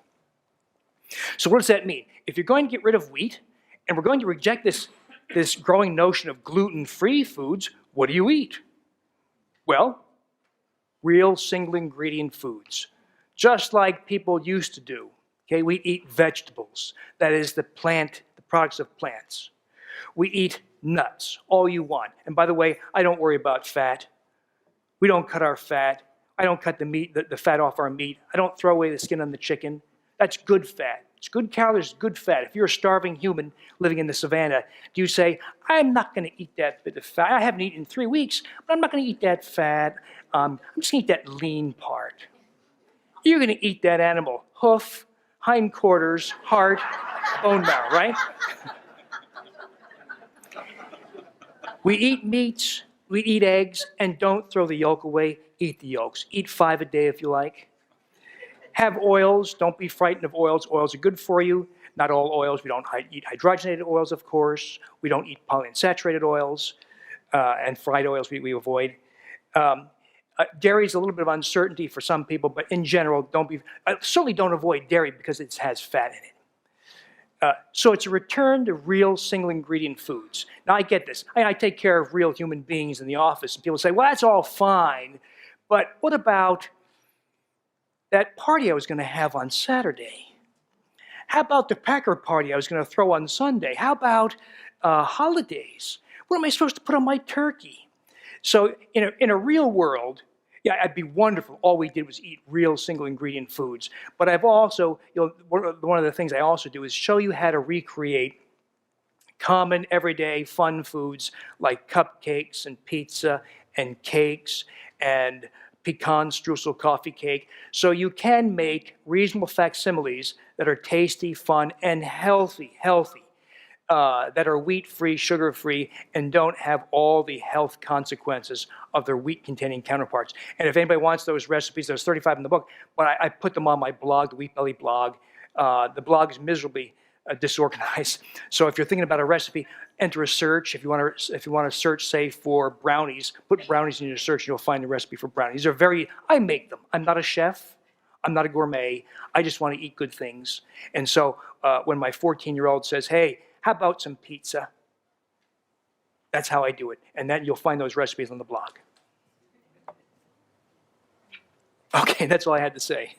So what does that mean? If you're going to get rid of wheat, and we're going to reject this growing notion of gluten-free foods, what do you eat? Well, real single ingredient foods, just like people used to do. Okay, we eat vegetables, that is the products of plants. We eat nuts, all you want. And by the way, I don't worry about fat. We don't cut our fat. I don't cut the fat off our meat. I don't throw away the skin on the chicken. That's good fat. It's good calories, good fat. If you're a starving human living in the savannah, do you say, I'm not going to eat that bit of fat. I haven't eaten in 3 weeks, but I'm not going to eat that fat. I'm just going to eat that lean part. You're going to eat that animal, hoof, hindquarters, heart, bone marrow, right? We eat meats, we eat eggs, and don't throw the yolk away. Eat the yolks. Eat 5 a day if you like. Have oils. Don't be frightened of oils. Oils are good for you. Not all oils. We don't eat hydrogenated oils, of course. We don't eat polyunsaturated oils, and fried oils we avoid. Dairy is a little bit of uncertainty for some people, but in general, certainly don't avoid dairy because it has fat in it. So it's a return to real single ingredient foods. Now I get this. I take care of real human beings in the office, and people say, well, that's all fine, but what about that party I was going to have on Saturday? How about the Packer party I was going to throw on Sunday? How about holidays? What am I supposed to put on my turkey? So in a real world, yeah, it'd be wonderful. All we did was eat real single ingredient foods. But I've also, one of the things I also do is show you how to recreate common, everyday, fun foods like cupcakes and pizza and cakes and pecan streusel coffee cake. So you can make reasonable facsimiles that are tasty, fun, and healthy, that are wheat-free, sugar-free, and don't have all the health consequences of their wheat-containing counterparts. And if anybody wants those recipes, there's 35 in the book, but I put them on my blog, the Wheat Belly blog. The blog is miserably disorganized. So if you're thinking about a recipe, enter a search. If you want to search, say, for brownies, put brownies in your search, and you'll find the recipe for brownies. I make them. I'm not a chef. I'm not a gourmet. I just want to eat good things. And so when my 14-year-old says, hey, how about some pizza? That's how I do it. And then you'll find those recipes on the blog. Okay, that's all I had to say.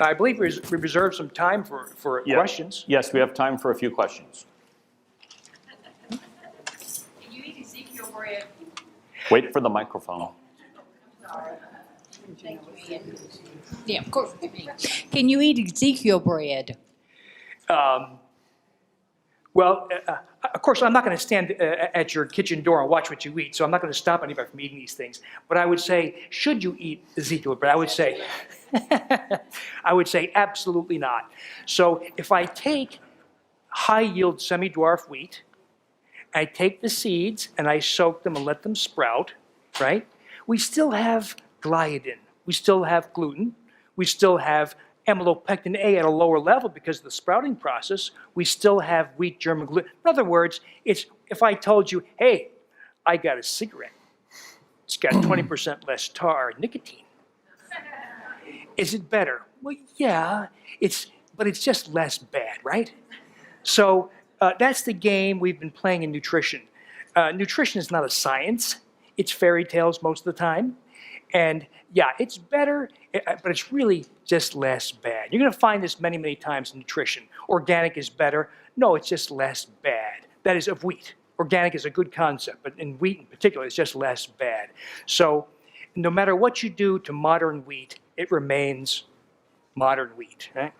I believe we reserved some time for questions. Yes, we have time for a few questions. Can you eat Ezekiel bread? Wait for the microphone. Thank you, Ian. Yeah, of course. Can you eat Ezekiel bread? Well, of course, I'm not going to stand at your kitchen door and watch what you eat, so I'm not going to stop anybody from eating these things. But I would say, should you eat Ezekiel bread? I would say, absolutely not. So if I take high-yield semi-dwarf wheat, I take the seeds and I soak them and let them sprout, right? We still have gliadin. We still have gluten. We still have amylopectin A at a lower level because of the sprouting process. We still have wheat germ gluten. In other words, it's if I told you, hey, I got a cigarette. It's got 20% less tar, nicotine. Is it better? Well, yeah, but it's just less bad, right? So that's the game we've been playing in nutrition. Nutrition is not a science. It's fairy tales most of the time. And yeah, it's better, but it's really just less bad. You're going to find this many, many times in nutrition. Organic is better. No, it's just less bad. That is of wheat. Organic is a good concept, but in wheat in particular, it's just less bad. So no matter what you do to modern wheat, it remains modern wheat, right?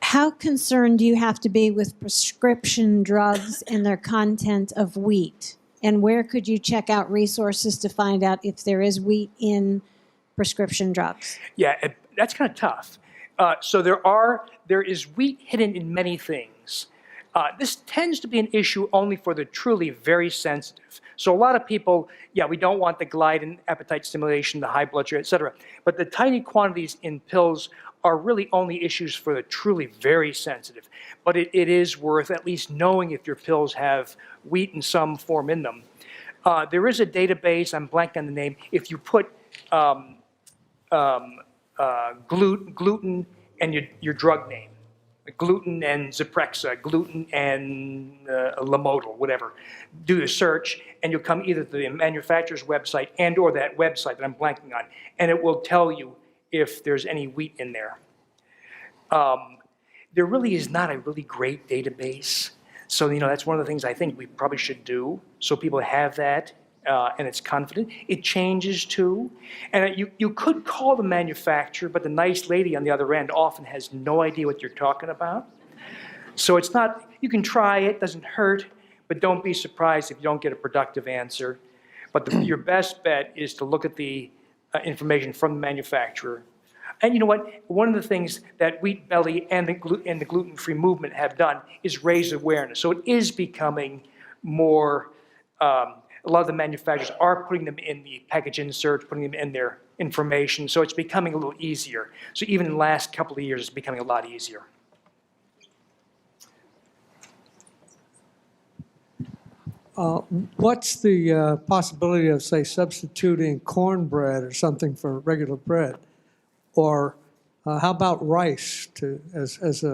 How concerned do you have to be with prescription drugs and their content of wheat? And where could you check out resources to find out if there is wheat in prescription drugs? Yeah, that's kind of tough. So there is wheat hidden in many things. This tends to be an issue only for the truly very sensitive. So a lot of people, yeah, we don't want the gliadin, appetite stimulation, the high blood sugar, et cetera. But the tiny quantities in pills are really only issues for the truly very sensitive. But it is worth at least knowing if your pills have wheat in some form in them. There is a database, I'm blanking on the name, if you put gluten and your drug name, gluten and Zyprexa, gluten and Lamodal, whatever. Do a search, and you'll come either to the manufacturer's website and or that website that I'm blanking on, and it will tell you if there's any wheat in there. There really is not a really great database. So, that's one of the things I think we probably should do, so people have that, and it's confident. It changes too. And you could call the manufacturer, but the nice lady on the other end often has no idea what you're talking about. So it's not, you can try it, doesn't hurt, but don't be surprised if you don't get a productive answer. But your best bet is to look at the information from the manufacturer. And you know what? One of the things that Wheat Belly and the gluten-free movement have done is raise awareness. So it is becoming more, a lot of the manufacturers are putting them in the package inserts, putting them in their information. So it's becoming a little easier. So even in the last couple of years, it's becoming a lot easier. What's the possibility of, say, substituting cornbread or something for regular bread? Or how about rice as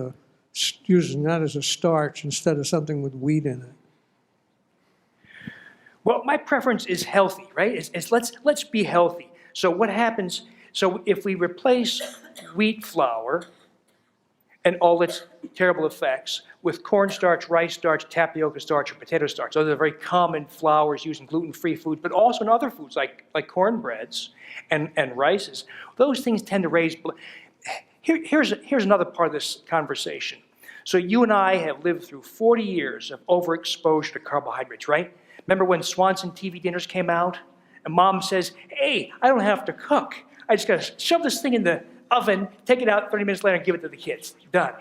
using that as a starch instead of something with wheat in it? Well, my preference is healthy, right? Let's be healthy. So what happens, so if we replace wheat flour and all its terrible effects with cornstarch, rice starch, tapioca starch, or potato starch, those are very common flours used in gluten-free foods, but also in other foods like cornbreads and rices, those things tend to raise blood. Here's another part of this conversation. So you and I have lived through 40 years of overexposure to carbohydrates, right? Remember when Swanson TV dinners came out? And Mom says, hey, I don't have to cook. I just got to shove this thing in the oven, take it out 30 minutes later and give it to the kids. Done.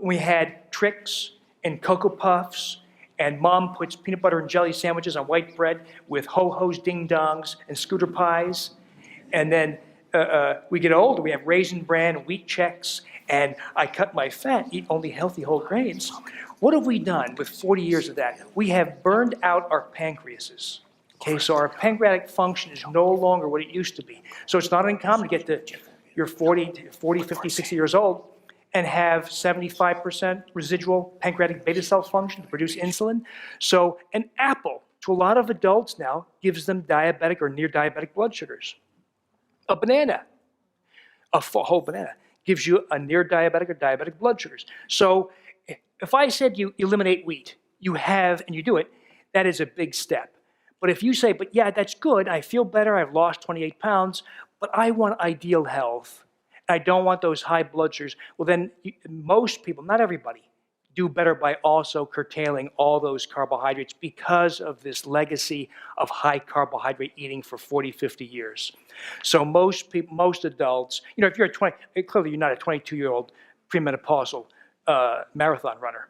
We had Trix and Cocoa Puffs, and Mom puts peanut butter and jelly sandwiches on white bread with Ho-Ho's Ding Dongs and Scooter Pies. And then we get older, we have Raisin Bran and Wheat Chex, and I cut my fat, eat only healthy whole grains. What have we done with 40 years of that? We have burned out our pancreases. Okay, so our pancreatic function is no longer what it used to be. So it's not uncommon to get to your 40, 50, 60 years old and have 75% residual pancreatic beta cell function to produce insulin. So an apple, to a lot of adults now, gives them diabetic or near diabetic blood sugars. A banana, a whole banana, gives you a near diabetic or diabetic blood sugars. So if I said you eliminate wheat, you have, and you do it, that is a big step. But if you say, but yeah, that's good, I feel better, I've lost 28 pounds, but I want ideal health, I don't want those high blood sugars, well then most people, not everybody, do better by also curtailing all those carbohydrates because of this legacy of high carbohydrate eating for 40, 50 years. So most people, most adults, if you're clearly you're not a 22-year-old premenopausal marathon runner.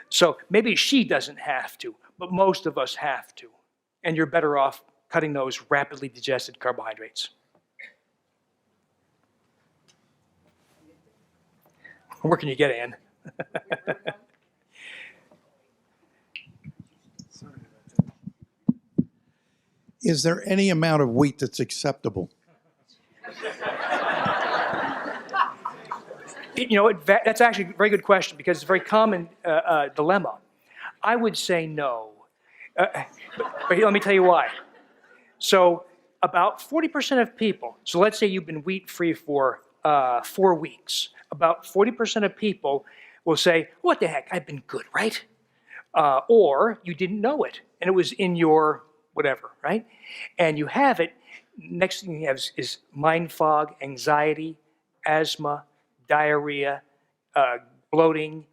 So maybe she doesn't have to, but most of us have to. And you're better off cutting those rapidly digested carbohydrates. Where can you get, Ann? Is there any amount of wheat that's acceptable? That's actually a very good question because it's a very common dilemma. I would say no. But let me tell you why. So about 40% of people, so let's say you've been wheat-free for 4 weeks, about 40% of people will say, what the heck, I've been good, right? Or you didn't know it, and it was in your whatever, right? And you have it, next thing you have is mind fog, anxiety, asthma, diarrhea, bloating.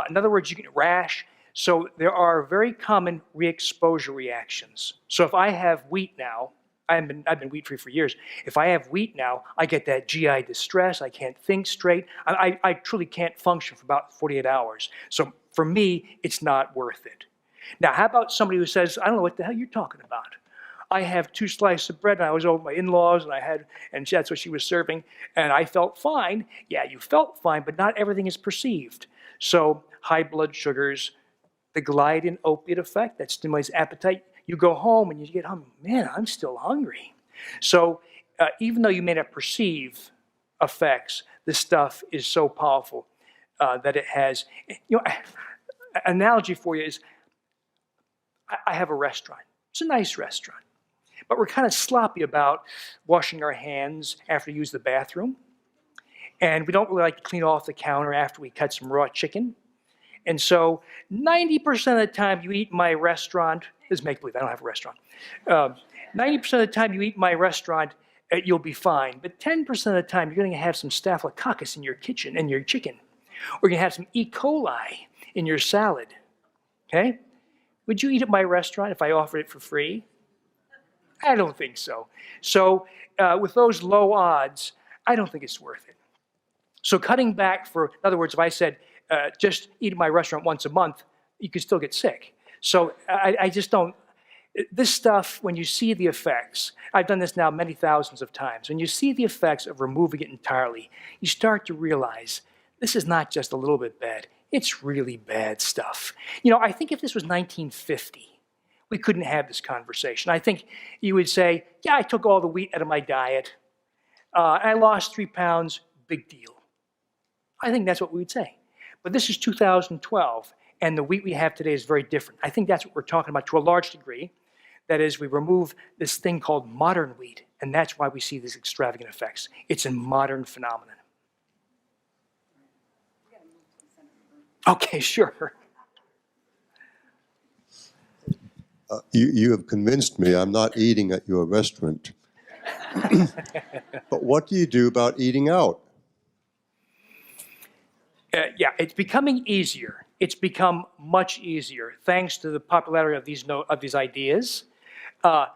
In other words, you get rash. So there are very common re-exposure reactions. So if I have wheat now, I've been wheat-free for years. If I have wheat now, I get that GI distress. I can't think straight. I truly can't function for about 48 hours. So for me, it's not worth it. Now, how about somebody who says, I don't know what the hell you're talking about. I have 2 slices of bread, and I was over at my in-laws, and that's what she was serving, and I felt fine. Yeah, you felt fine, but not everything is perceived. So high blood sugars, the gliadin opiate effect that stimulates appetite. You go home and you get home, man, I'm still hungry. So even though you may not perceive effects, this stuff is so powerful that it has. Analogy for you is, I have a restaurant. It's a nice restaurant, but we're kind of sloppy about washing our hands after we use the bathroom, and we don't really like to clean off the counter after we cut some raw chicken. And so 90% of the time you eat in my restaurant, this is make-believe, I don't have a restaurant. 90% of the time you eat in my restaurant, you'll be fine. But 10% of the time you're going to have some staphylococcus in your kitchen, in your chicken. Or you're going to have some E. coli in your salad. Okay? Would you eat at my restaurant if I offered it for free? I don't think so. So with those low odds, I don't think it's worth it. So cutting back in other words, if I said, just eat at my restaurant once a month, you could still get sick. So I just don't, this stuff, when you see the effects, I've done this now many thousands of times, when you see the effects of removing it entirely, you start to realize this is not just a little bit bad, It's really bad stuff. You know, I think if this was 1950, we couldn't have this conversation. I think you would say, yeah, I took all the wheat out of my diet, and I lost 3 pounds, big deal. I think that's what we would say. But this is 2012, and the wheat we have today is very different. I think that's what we're talking about to a large degree. That is, we remove this thing called modern wheat, and that's why we see these extravagant effects. It's a modern phenomenon. Okay, sure. You have convinced me I'm not eating at your restaurant. But what do you do about eating out? Yeah, it's becoming easier. It's become much easier thanks to the popularity of these ideas.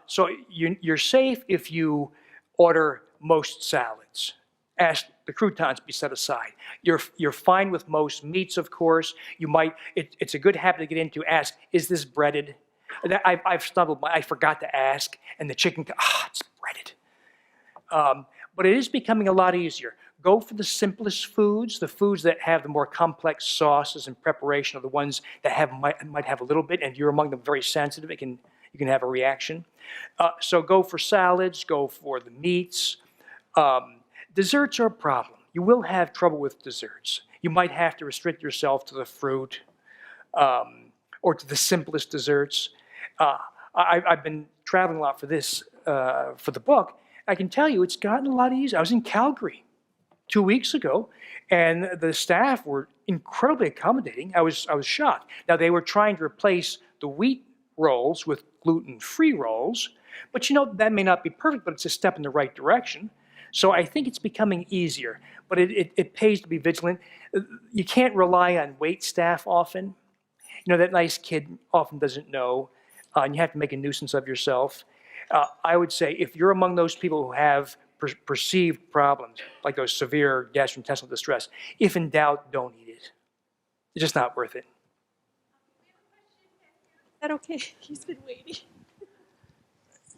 So you're safe if you order most salads. Ask the croutons be set aside. You're fine with most meats, of course. You might. It's a good habit to get into. Ask, is this breaded? I've stumbled. I forgot to ask, and the chicken. It's breaded. But it is becoming a lot easier. Go for the simplest foods. The foods that have the more complex sauces and preparation are the ones that might have a little bit. And if you're among them very sensitive, you can have a reaction. So go for salads. Go for the meats. Desserts are a problem. You will have trouble with desserts. You might have to restrict yourself to the fruit or to the simplest desserts. I've been traveling a lot for this, for the book. I can tell you it's gotten a lot easier. I was in Calgary 2 weeks ago, and the staff were incredibly accommodating. I was shocked. Now, they were trying to replace the wheat rolls with gluten-free rolls, but you know, that may not be perfect, but it's a step in the right direction. So I think it's becoming easier, but it pays to be vigilant. You can't rely on wait staff often. You know, that nice kid often doesn't know, and you have to make a nuisance of yourself. I would say if you're among those people who have perceived problems, like those severe gastrointestinal distress, if in doubt, don't eat it. It's just not worth it. Is that okay? He's been waiting.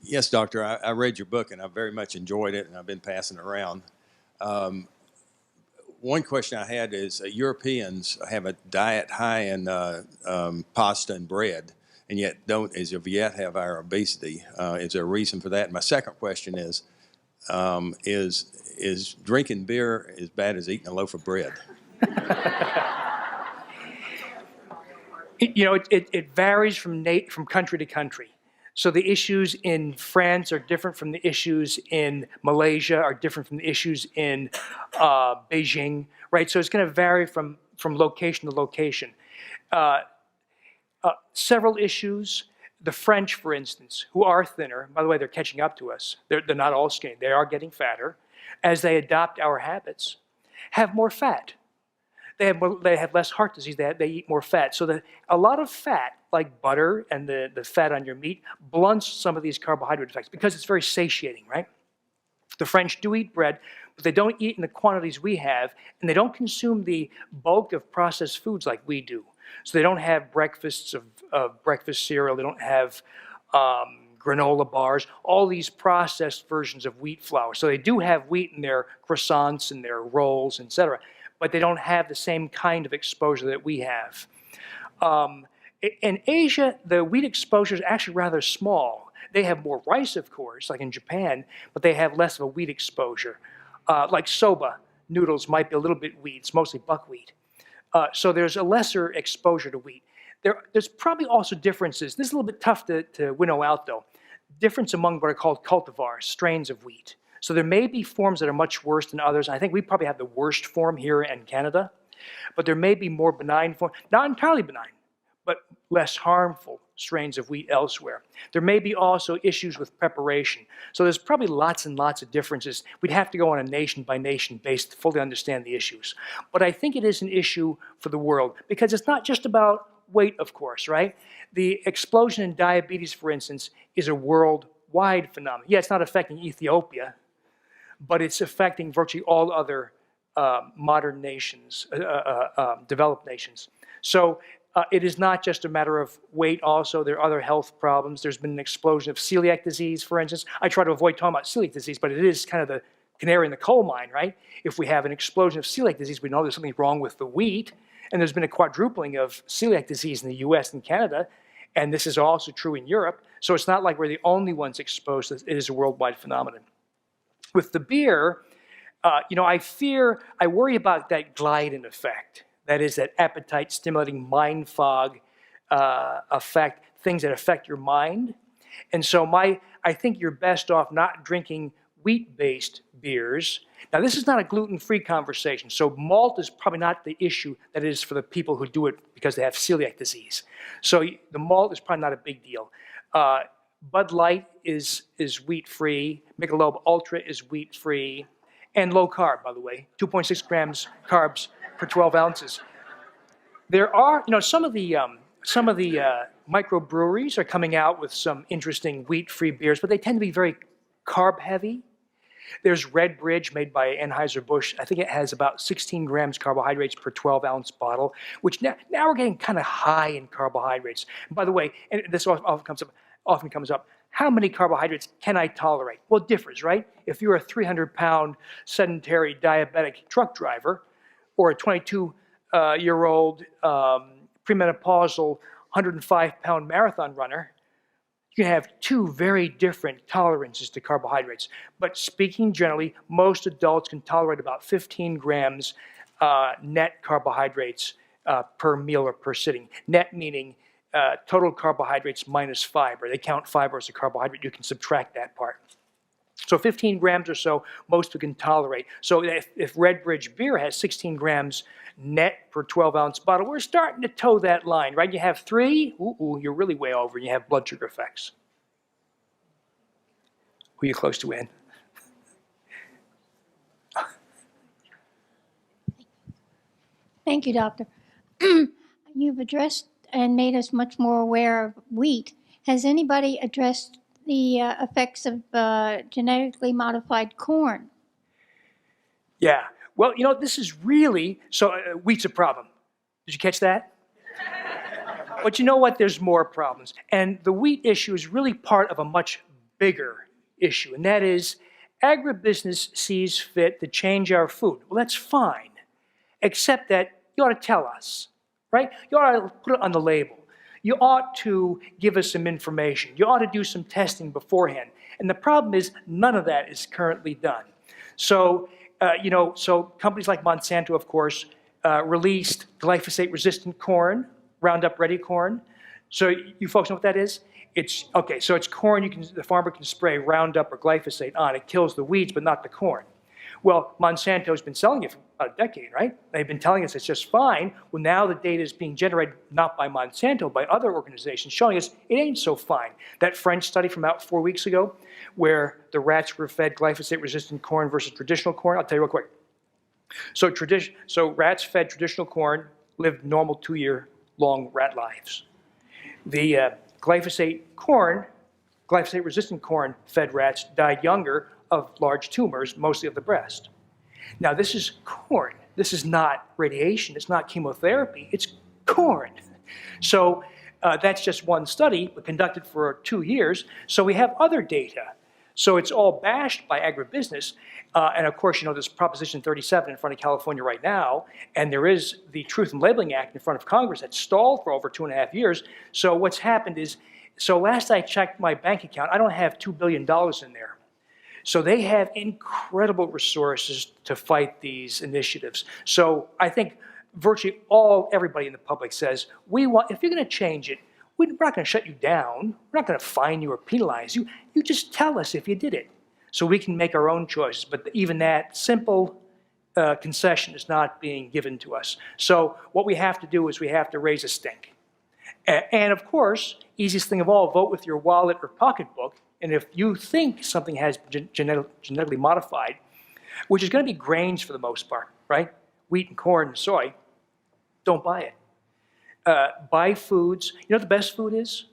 Yes, doctor, I read your book and I very much enjoyed it, and I've been passing it around. One question I had is Europeans have a diet high in pasta and bread, and yet don't as of yet have our obesity. Is there a reason for that? And my second question is drinking beer as bad as eating a loaf of bread? You know, it varies from country to country. So the issues in France are different from the issues in Malaysia, are different from the issues in Beijing, right? So it's going to vary from location to location. Several issues, the French, for instance, who are thinner, by the way, they're catching up to us. They're not all skinny. They are getting fatter. As they adopt our habits, have more fat. They have less heart disease. They eat more fat. So a lot of fat, like butter and the fat on your meat, blunts some of these carbohydrate effects because it's very satiating, right? The French do eat bread, but they don't eat in the quantities we have, and they don't consume the bulk of processed foods like we do. So they don't have breakfasts of breakfast cereal. They don't have granola bars, all these processed versions of wheat flour. So they do have wheat in their croissants and their rolls, etc., but they don't have the same kind of exposure that we have. In Asia, the wheat exposure is actually rather small. They have more rice, of course, like in Japan, but they have less of a wheat exposure. Like soba noodles might be a little bit wheat. It's mostly buckwheat. So there's a lesser exposure to wheat. There's probably also differences. This is a little bit tough to winnow out, though. Difference among what are called cultivars, strains of wheat. So there may be forms that are much worse than others. I think we probably have the worst form here in Canada. But there may be more benign forms, not entirely benign, but less harmful strains of wheat elsewhere. There may be also issues with preparation. So there's probably lots and lots of differences. We'd have to go on a nation-by-nation basis to fully understand the issues. But I think it is an issue for the world because it's not just about weight, of course, right? The explosion in diabetes, for instance, is a worldwide phenomenon. Yeah, it's not affecting Ethiopia, but it's affecting virtually all other modern nations, developed nations. So it is not just a matter of weight also. There are other health problems. There's been an explosion of celiac disease, for instance. I try to avoid talking about celiac disease, but it is kind of the canary in the coal mine, right? If we have an explosion of celiac disease, we know there's something wrong with the wheat, And there's been a quadrupling of celiac disease in the US and Canada, and this is also true in Europe. So it's not like we're the only ones exposed. It is a worldwide phenomenon. With the beer, I worry about that Glycine effect. That is that appetite-stimulating mind fog effect, things that affect your mind. And so I think you're best off not drinking wheat-based beers. Now, this is not a gluten-free conversation, so malt is probably not the issue that is for the people who do it because they have celiac disease. So the malt is probably not a big deal. Bud Light is wheat-free. Michelob Ultra is wheat-free. And low carb, by the way, 2.6 grams carbs per 12 ounces. There are, some of the microbreweries are coming out with some interesting wheat-free beers, but they tend to be very carb-heavy. There's Red Bridge made by Anheuser-Busch. I think it has about 16 grams carbohydrates per 12-ounce bottle, which now we're getting kind of high in carbohydrates. And by the way, and this often comes up, how many carbohydrates can I tolerate? Well, it differs, right? If you're a 300-pound sedentary diabetic truck driver or a 22-year-old premenopausal 105-pound marathon runner, you can have two very different tolerances to carbohydrates. But speaking generally, most adults can tolerate about 15 grams net carbohydrates per meal or per sitting. Net meaning total carbohydrates minus fiber. They count fiber as a carbohydrate. You can subtract that part. So 15 grams or so, most people can tolerate. So if Red Bridge beer has 16 grams net per 12-ounce bottle, we're starting to toe that line, right? You have 3, you're really way over, and you have blood sugar effects. Who are you close to win? Thank you, Doctor. You've addressed and made us much more aware of wheat. Has anybody addressed the effects of genetically modified corn? Yeah. Well, this is really, wheat's a problem. Did you catch that? But you know what? There's more problems. And the wheat issue is really part of a much bigger issue, and that is agribusiness sees fit to change our food. Well, that's fine, except that you ought to tell us, right? You ought to put it on the label. You ought to give us some information. You ought to do some testing beforehand. And the problem is none of that is currently done. So, so companies like Monsanto, of course, released glyphosate-resistant corn, Roundup Ready corn. So you folks know what that is? It's corn the farmer can spray Roundup or glyphosate on. It kills the weeds, but not the corn. Well, Monsanto's been selling it for about a decade, right? They've been telling us it's just fine. Well, now the data is being generated not by Monsanto, by other organizations, showing us it ain't so fine. That French study from about 4 weeks ago, where the rats were fed glyphosate-resistant corn versus traditional corn, I'll tell you real quick. So rats fed traditional corn lived normal 2-year-long rat lives. The glyphosate-resistant corn fed rats died younger of large tumors, mostly of the breast. Now, this is corn. This is not radiation. It's not chemotherapy. It's corn. So that's just one study, but conducted for 2 years. So we have other data. So it's all bashed by agribusiness. And of course, there's Proposition 37 in front of California right now, and there is the Truth in Labeling Act in front of Congress that stalled for over 2.5 years. So what's happened is, last I checked my bank account, I don't have $2 billion in there. So they have incredible resources to fight these initiatives. So I think virtually everybody in the public says, if you're going to change it, we're not going to shut you down. We're not going to fine you or penalize you. You just tell us if you did it, so we can make our own choices. But even that simple concession is not being given to us. So what we have to do is we have to raise a stink. And of course, easiest thing of all, vote with your wallet or pocketbook. And if you think something has been genetically modified, which is going to be grains for the most part, right? Wheat and corn and soy, don't buy it. Buy foods. You know what the best food is?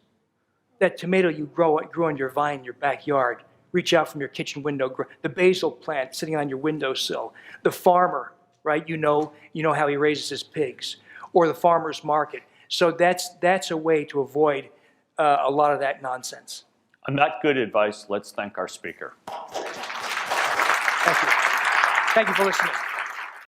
That tomato you grew on your vine in your backyard. Reach out from your kitchen window. The basil plant sitting on your windowsill. The farmer, right? You know how he raises his pigs. Or the farmer's market. So that's a way to avoid a lot of that nonsense. On that good advice, let's thank our speaker. Thank you. Thank you for listening.